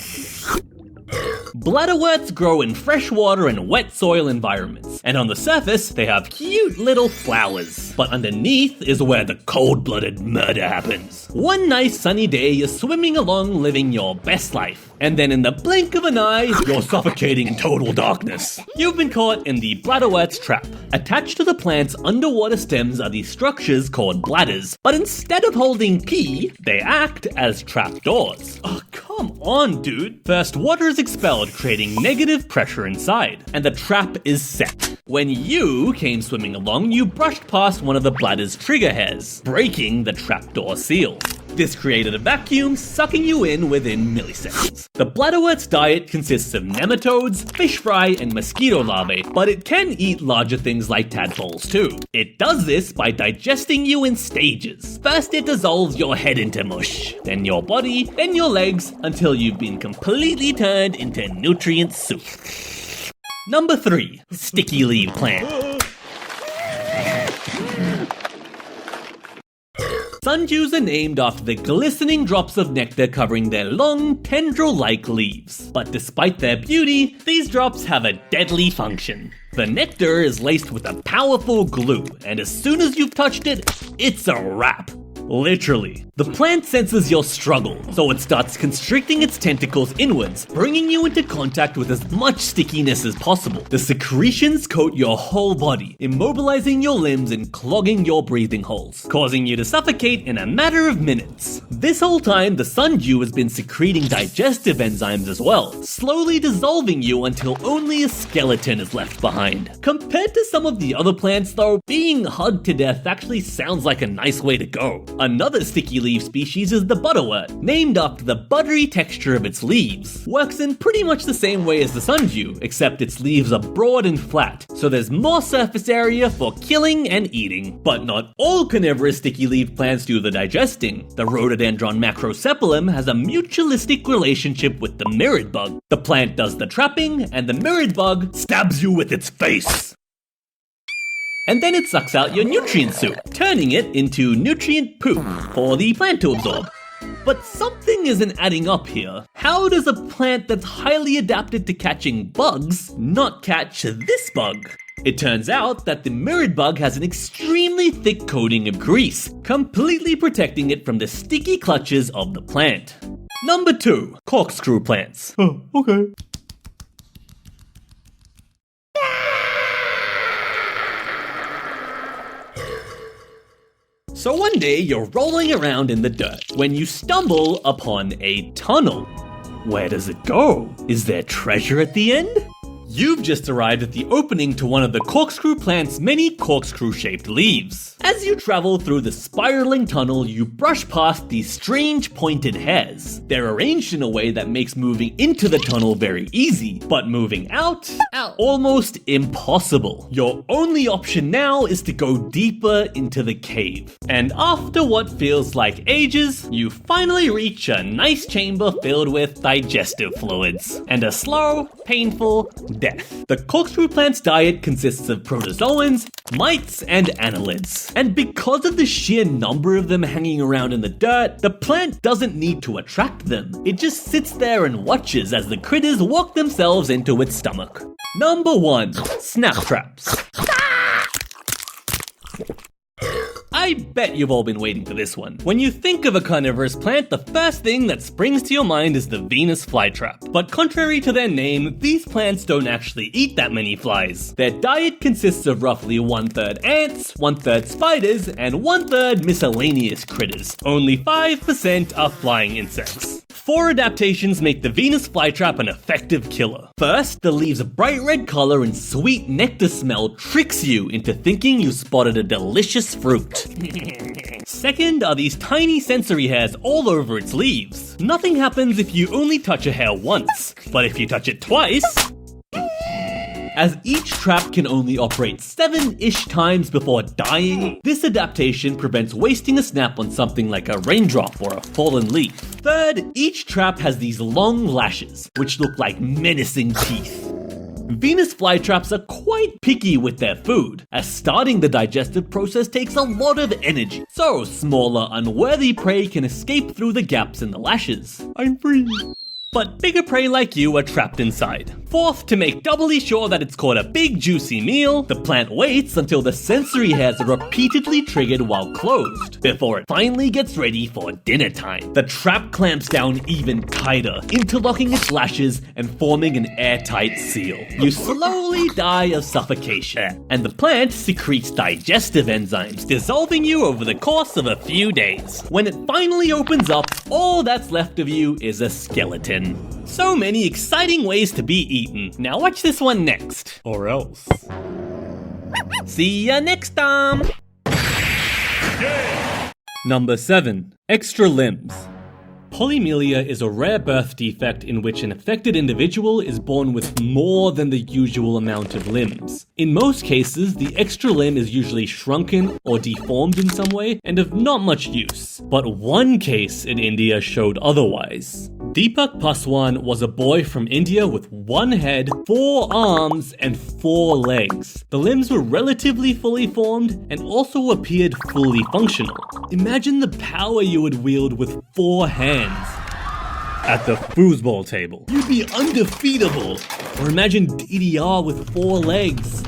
Bladderworts grow in freshwater and wet soil environments, and on the surface they have cute little flowers. But underneath is where the cold-blooded murder happens. One nice sunny day you're swimming along living your best life, and then in the blink of an eye, you're suffocating in total darkness. You've been caught in the bladderwort's trap. Attached to the plant's underwater stems are these structures called bladders, but instead of holding pee, they act as trapdoors. Oh, come on, dude. First, water is expelled, creating negative pressure inside, and the trap is set. When you came swimming along, you brushed past one of the bladder's trigger hairs, breaking the trapdoor seal. This created a vacuum, sucking you in within milliseconds. The bladderwort's diet consists of nematodes, fish fry, and mosquito larvae, but it can eat larger things like tadpoles too. It does this by digesting you in stages. First it dissolves your head into mush, then your body, then your legs, until you've been completely turned into nutrient soup. Number 3, sticky leaf plant. Sundews are named after the glistening drops of nectar covering their long, tendril-like leaves. But despite their beauty, these drops have a deadly function. The nectar is laced with a powerful glue, and as soon as you've touched it, it's a wrap. Literally. The plant senses your struggle, so it starts constricting its tentacles inwards, bringing you into contact with as much stickiness as possible. The secretions coat your whole body, immobilizing your limbs and clogging your breathing holes, causing you to suffocate in a matter of minutes. This whole time, the sundew has been secreting digestive enzymes as well, slowly dissolving you until only a skeleton is left behind. Compared to some of the other plants though, being hugged to death actually sounds like a nice way to go. Another sticky leaf species is the butterwort, named after the buttery texture of its leaves. Works in pretty much the same way as the sundew, except its leaves are broad and flat, so there's more surface area for killing and eating. But not all carnivorous sticky leaf plants do the digesting. The rhododendron macrocephalum has a mutualistic relationship with the mirrored bug. The plant does the trapping, and the mirrored bug stabs you with its face. And then it sucks out your nutrient soup, turning it into nutrient poop for the plant to absorb. But something isn't adding up here. How does a plant that's highly adapted to catching bugs not catch this bug? It turns out that the mirrored bug has an extremely thick coating of grease, completely protecting it from the sticky clutches of the plant. Number 2, corkscrew plants. Oh, okay. So one day you're rolling around in the dirt when you stumble upon a tunnel. Where does it go? Is there treasure at the end? You've just arrived at the opening to one of the corkscrew plant's many corkscrew-shaped leaves. As you travel through the spiraling tunnel, you brush past these strange pointed hairs. They're arranged in a way that makes moving into the tunnel very easy, but moving out, almost impossible. Your only option now is to go deeper into the cave. And after what feels like ages, you finally reach a nice chamber filled with digestive fluids and a slow, painful death. The corkscrew plant's diet consists of protozoans, mites, and annelids. And because of the sheer number of them hanging around in the dirt, the plant doesn't need to attract them. It just sits there and watches as the critters walk themselves into its stomach. Number 1, snap traps. I bet you've all been waiting for this one. When you think of a carnivorous plant, the first thing that springs to your mind is the Venus flytrap. But contrary to their name, these plants don't actually eat that many flies. Their diet consists of roughly 1/3 ants, 1/3 spiders, and 1/3 miscellaneous critters. Only 5% are flying insects. 4 adaptations make the Venus flytrap an effective killer. First, the leaves' bright red color and sweet nectar smell tricks you into thinking you spotted a delicious fruit. Second are these tiny sensory hairs all over its leaves. Nothing happens if you only touch a hair once, but if you touch it twice... As each trap can only operate 7-ish times before dying, this adaptation prevents wasting a snap on something like a raindrop or a fallen leaf. Third, each trap has these long lashes, which look like menacing teeth. Venus flytraps are quite picky with their food, as starting the digestive process takes a lot of energy, so smaller, unworthy prey can escape through the gaps in the lashes. I'm free. But bigger prey like you are trapped inside. Fourth, to make doubly sure that it's caught a big juicy meal, the plant waits until the sensory hairs are repeatedly triggered while closed, before it finally gets ready for dinner time. The trap clamps down even tighter, interlocking its lashes and forming an airtight seal. You slowly die of suffocation, and the plant secretes digestive enzymes, dissolving you over the course of a few days. When it finally opens up, all that's left of you is a skeleton. So many exciting ways to be eaten. Now watch this one next. Or else. See ya next time! Yeah. Number 7. Extra limbs. Polymelia is a rare birth defect in which an affected individual is born with more than the usual amount of limbs. In most cases, the extra limb is usually shrunken or deformed in some way and of not much use. But one case in India showed otherwise. Deepak Paswan was a boy from India with 1 head, 4 arms, and 4 legs. The limbs were relatively fully formed and also appeared fully functional. Imagine the power you would wield with 4 hands. At the foosball table, you'd be undefeatable. Or imagine DDR with 4 legs.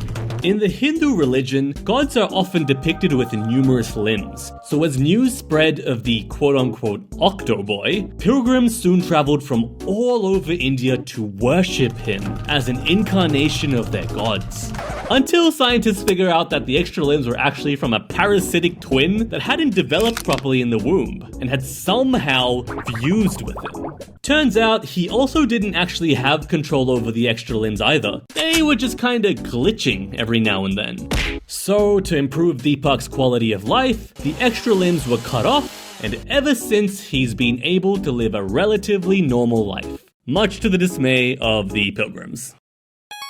In the Hindu religion, gods are often depicted with numerous limbs, so as news spread of the quote-unquote Octoboy, pilgrims soon traveled from all over India to worship him as an incarnation of their gods. Until scientists figure out that the extra limbs were actually from a parasitic twin that hadn't developed properly in the womb, and had somehow fused with him. Turns out, he also didn't actually have control over the extra limbs either. They were just kinda glitching every now and then. So, to improve Deepak's quality of life, the extra limbs were cut off, and ever since he's been able to live a relatively normal life, much to the dismay of the pilgrims.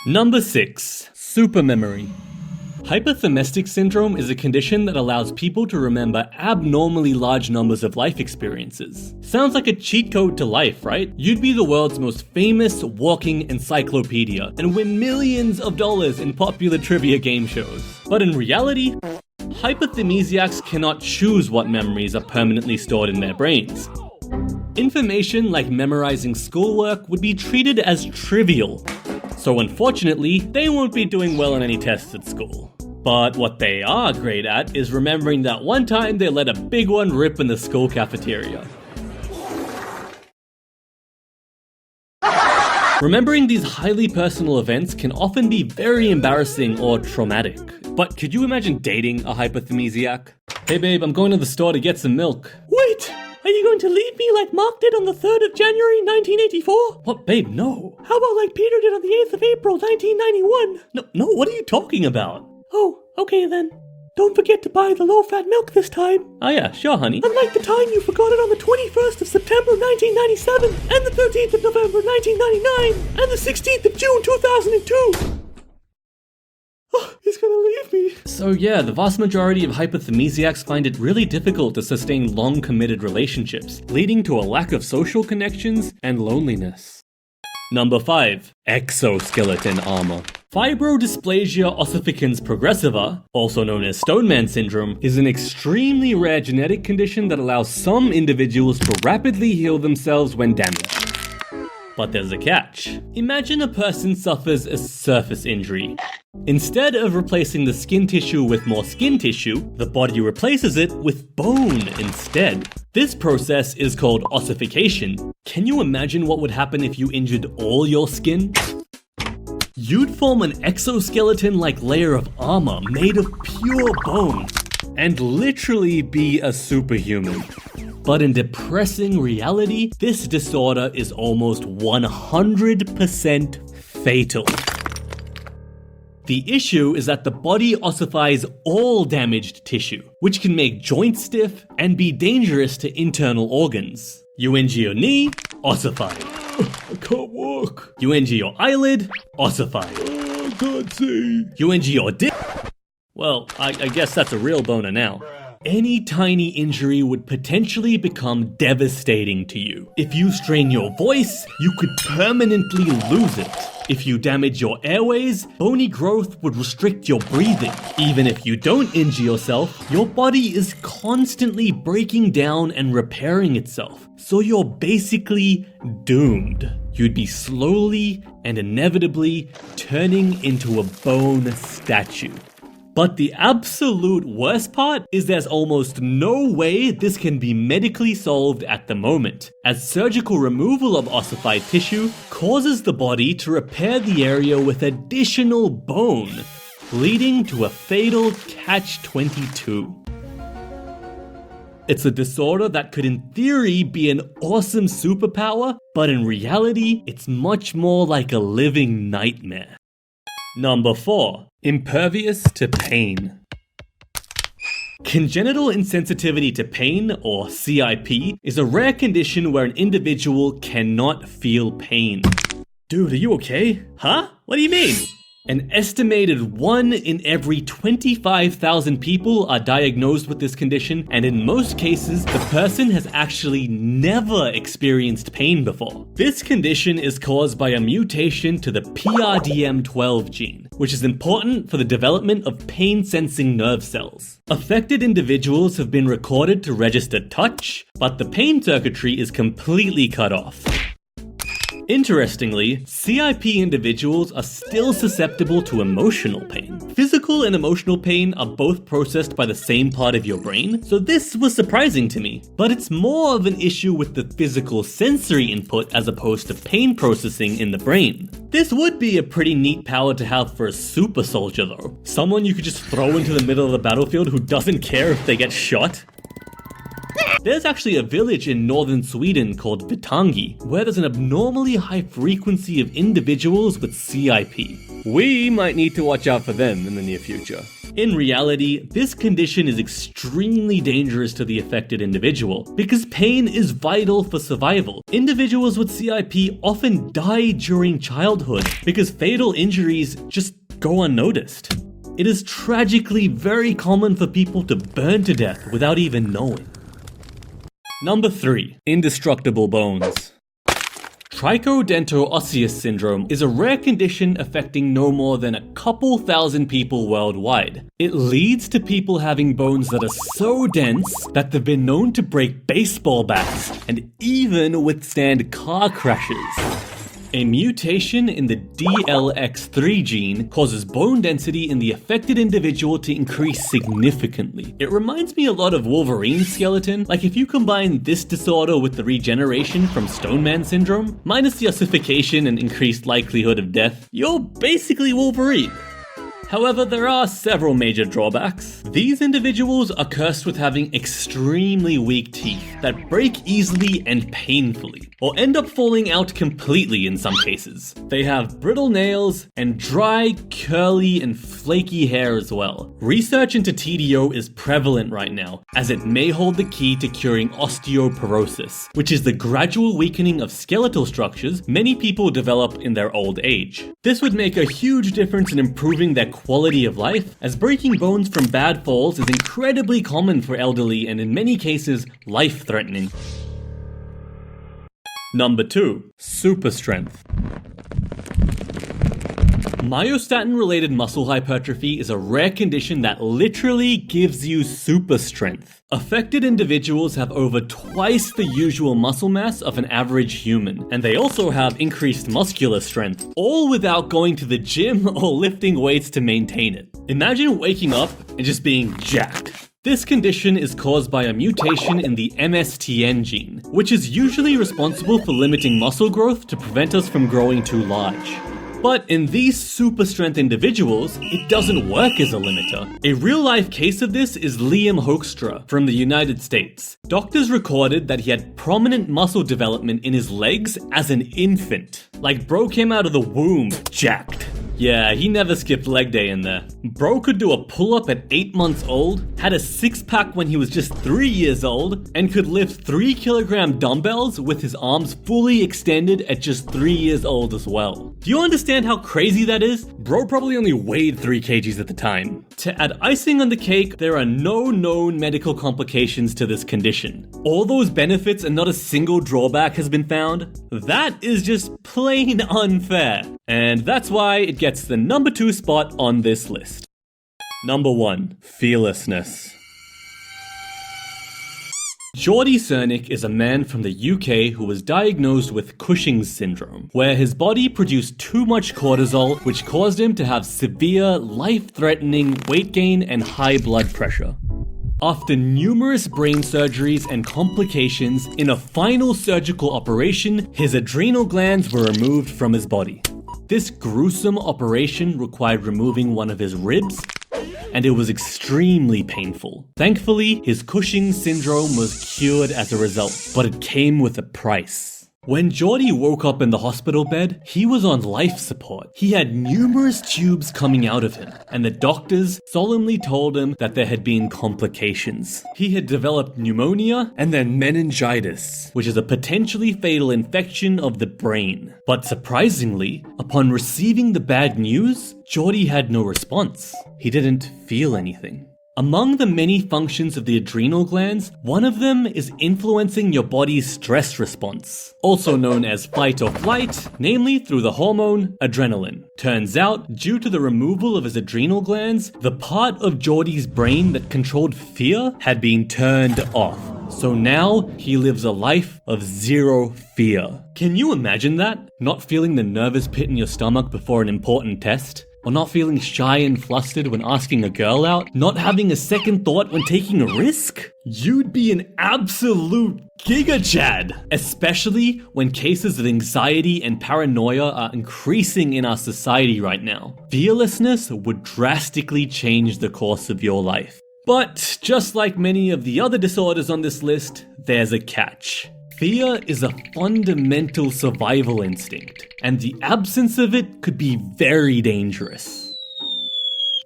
Number 6. Supermemory. Hyperthermestic syndrome is a condition that allows people to remember abnormally large numbers of life experiences. Sounds like a cheat code to life, right? You'd be the world's most famous walking encyclopedia and win millions of dollars in popular trivia game shows. But in reality, hyperthermesiacs cannot choose what memories are permanently stored in their brains. Information like memorizing schoolwork would be treated as trivial. So unfortunately, they won't be doing well on any tests at school. But what they are great at is remembering that one time they let a big one rip in the school cafeteria. Remembering these highly personal events can often be very embarrassing or traumatic. But could you imagine dating a hyperthermesiac? Hey babe, I'm going to the store to get some milk. Wait! Are you going to leave me like Mark did on the 3rd of January 1984? What, babe, no. How about like Peter did on the 8th of April 1991? No, what are you talking about? Oh, okay then. Don't forget to buy the low-fat milk this time. Oh yeah, sure, honey. Unlike the time you forgot it on the 21st of September 1997, and the 13th of November 1999, and the 16th of June 2002. Oh, he's gonna leave me. So yeah, the vast majority of hyperthermesiacs find it really difficult to sustain long committed relationships, leading to a lack of social connections and loneliness. Number 5. Exoskeleton armor. Fibrodysplasia ossificans progressiva, also known as Stoneman syndrome, is an extremely rare genetic condition that allows some individuals to rapidly heal themselves when damaged. But there's a catch. Imagine a person suffers a surface injury. Instead of replacing the skin tissue with more skin tissue, the body replaces it with bone instead. This process is called ossification. Can you imagine what would happen if you injured all your skin? You'd form an exoskeleton-like layer of armor made of pure bone, and literally be a superhuman. But in depressing reality, this disorder is almost 100% fatal. The issue is that the body ossifies all damaged tissue, which can make joints stiff and be dangerous to internal organs. You injure your knee, ossified. I can't walk. You injure your eyelid, ossified. I can't see. You injure your dick. Well, I guess that's a real boner now. Any tiny injury would potentially become devastating to you. If you strain your voice, you could permanently lose it. If you damage your airways, bony growth would restrict your breathing. Even if you don't injure yourself, your body is constantly breaking down and repairing itself. So you're basically doomed. You'd be slowly and inevitably turning into a bone statue. But the absolute worst part is there's almost no way this can be medically solved at the moment, as surgical removal of ossified tissue causes the body to repair the area with additional bone, leading to a fatal catch-22. It's a disorder that could in theory be an awesome superpower, but in reality, it's much more like a living nightmare. Number 4. Impervious to pain. Congenital insensitivity to pain, or CIP, is a rare condition where an individual cannot feel pain. Dude, are you okay? Huh? What do you mean? An estimated 1 in every 25,000 people are diagnosed with this condition, and in most cases, the person has actually never experienced pain before. This condition is caused by a mutation to the PRDM12 gene, which is important for the development of pain-sensing nerve cells. Affected individuals have been recorded to register touch, but the pain circuitry is completely cut off. Interestingly, CIP individuals are still susceptible to emotional pain. Physical and emotional pain are both processed by the same part of your brain, so this was surprising to me. But it's more of an issue with the physical sensory input as opposed to pain processing in the brain. This would be a pretty neat power to have for a super soldier though. Someone you could just throw into the middle of the battlefield who doesn't care if they get shot. There's actually a village in northern Sweden called Vitangi, where there's an abnormally high frequency of individuals with CIP. We might need to watch out for them in the near future. In reality, this condition is extremely dangerous to the affected individual because pain is vital for survival. Individuals with CIP often die during childhood because fatal injuries just go unnoticed. It is tragically very common for people to burn to death without even knowing. Number 3. Indestructible bones. Trichodento-osseous syndrome is a rare condition affecting no more than a couple thousand people worldwide. It leads to people having bones that are so dense that they've been known to break baseball bats and even withstand car crashes. A mutation in the DLX3 gene causes bone density in the affected individual to increase significantly. It reminds me a lot of Wolverine's skeleton, like if you combine this disorder with the regeneration from Stoneman syndrome, minus the ossification and increased likelihood of death, you're basically Wolverine. However, there are several major drawbacks. These individuals are cursed with having extremely weak teeth that break easily and painfully, or end up falling out completely in some cases. They have brittle nails and dry, curly, and flaky hair as well. Research into TDO is prevalent right now, as it may hold the key to curing osteoporosis, which is the gradual weakening of skeletal structures many people develop in their old age. This would make a huge difference in improving their quality of life, as breaking bones from bad falls is incredibly common for elderly and in many cases life-threatening. Number 2. Super strength. Myostatin-related muscle hypertrophy is a rare condition that literally gives you super strength. Affected individuals have over twice the usual muscle mass of an average human, and they also have increased muscular strength, all without going to the gym or lifting weights to maintain it. Imagine waking up and just being jacked. This condition is caused by a mutation in the MSTN gene, which is usually responsible for limiting muscle growth to prevent us from growing too large. But in these super strength individuals, it doesn't work as a limiter. A real-life case of this is Liam Hoekstra from the United States. Doctors recorded that he had prominent muscle development in his legs as an infant. Like bro came out of the womb jacked. Yeah, he never skipped leg day in there. Bro could do a pull-up at 8 months old, had a six-pack when he was just 3 years old, and could lift 3-kilogram dumbbells with his arms fully extended at just 3 years old as well. Do you understand how crazy that is? Bro probably only weighed 3 kgs at the time. To add icing on the cake, there are no known medical complications to this condition. All those benefits and not a single drawback has been found? That is just plain unfair. And that's why it gets the number 2 spot on this list. Number 1. Fearlessness. Geordie Cernick is a man from the UK who was diagnosed with Cushing's syndrome, where his body produced too much cortisol, which caused him to have severe, life-threatening weight gain and high blood pressure. After numerous brain surgeries and complications, in a final surgical operation, his adrenal glands were removed from his body. This gruesome operation required removing one of his ribs, and it was extremely painful. Thankfully, his Cushing's syndrome was cured as a result, but it came with a price. When Geordie woke up in the hospital bed, he was on life support. He had numerous tubes coming out of him, and the doctors solemnly told him that there had been complications. He had developed pneumonia and then meningitis, which is a potentially fatal infection of the brain. But surprisingly, upon receiving the bad news, Geordie had no response. He didn't feel anything. Among the many functions of the adrenal glands, one of them is influencing your body's stress response, also known as fight or flight, namely through the hormone adrenaline. Turns out, due to the removal of his adrenal glands, the part of Geordie's brain that controlled fear had been turned off. So now he lives a life of zero fear. Can you imagine that? Not feeling the nervous pit in your stomach before an important test? Or not feeling shy and flustered when asking a girl out? Not having a second thought when taking a risk? You'd be an absolute Giga Chad! Especially when cases of anxiety and paranoia are increasing in our society right now. Fearlessness would drastically change the course of your life. But just like many of the other disorders on this list, there's a catch. Fear is a fundamental survival instinct, and the absence of it could be very dangerous.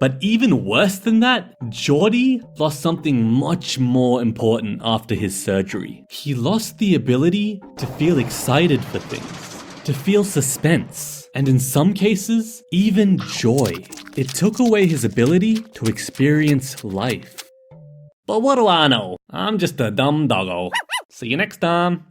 But even worse than that, Geordie lost something much more important after his surgery. He lost the ability to feel excited for things, to feel suspense, and in some cases, even joy. It took away his ability to experience life. But what do I know? I'm just a dumb doggo. See you next time.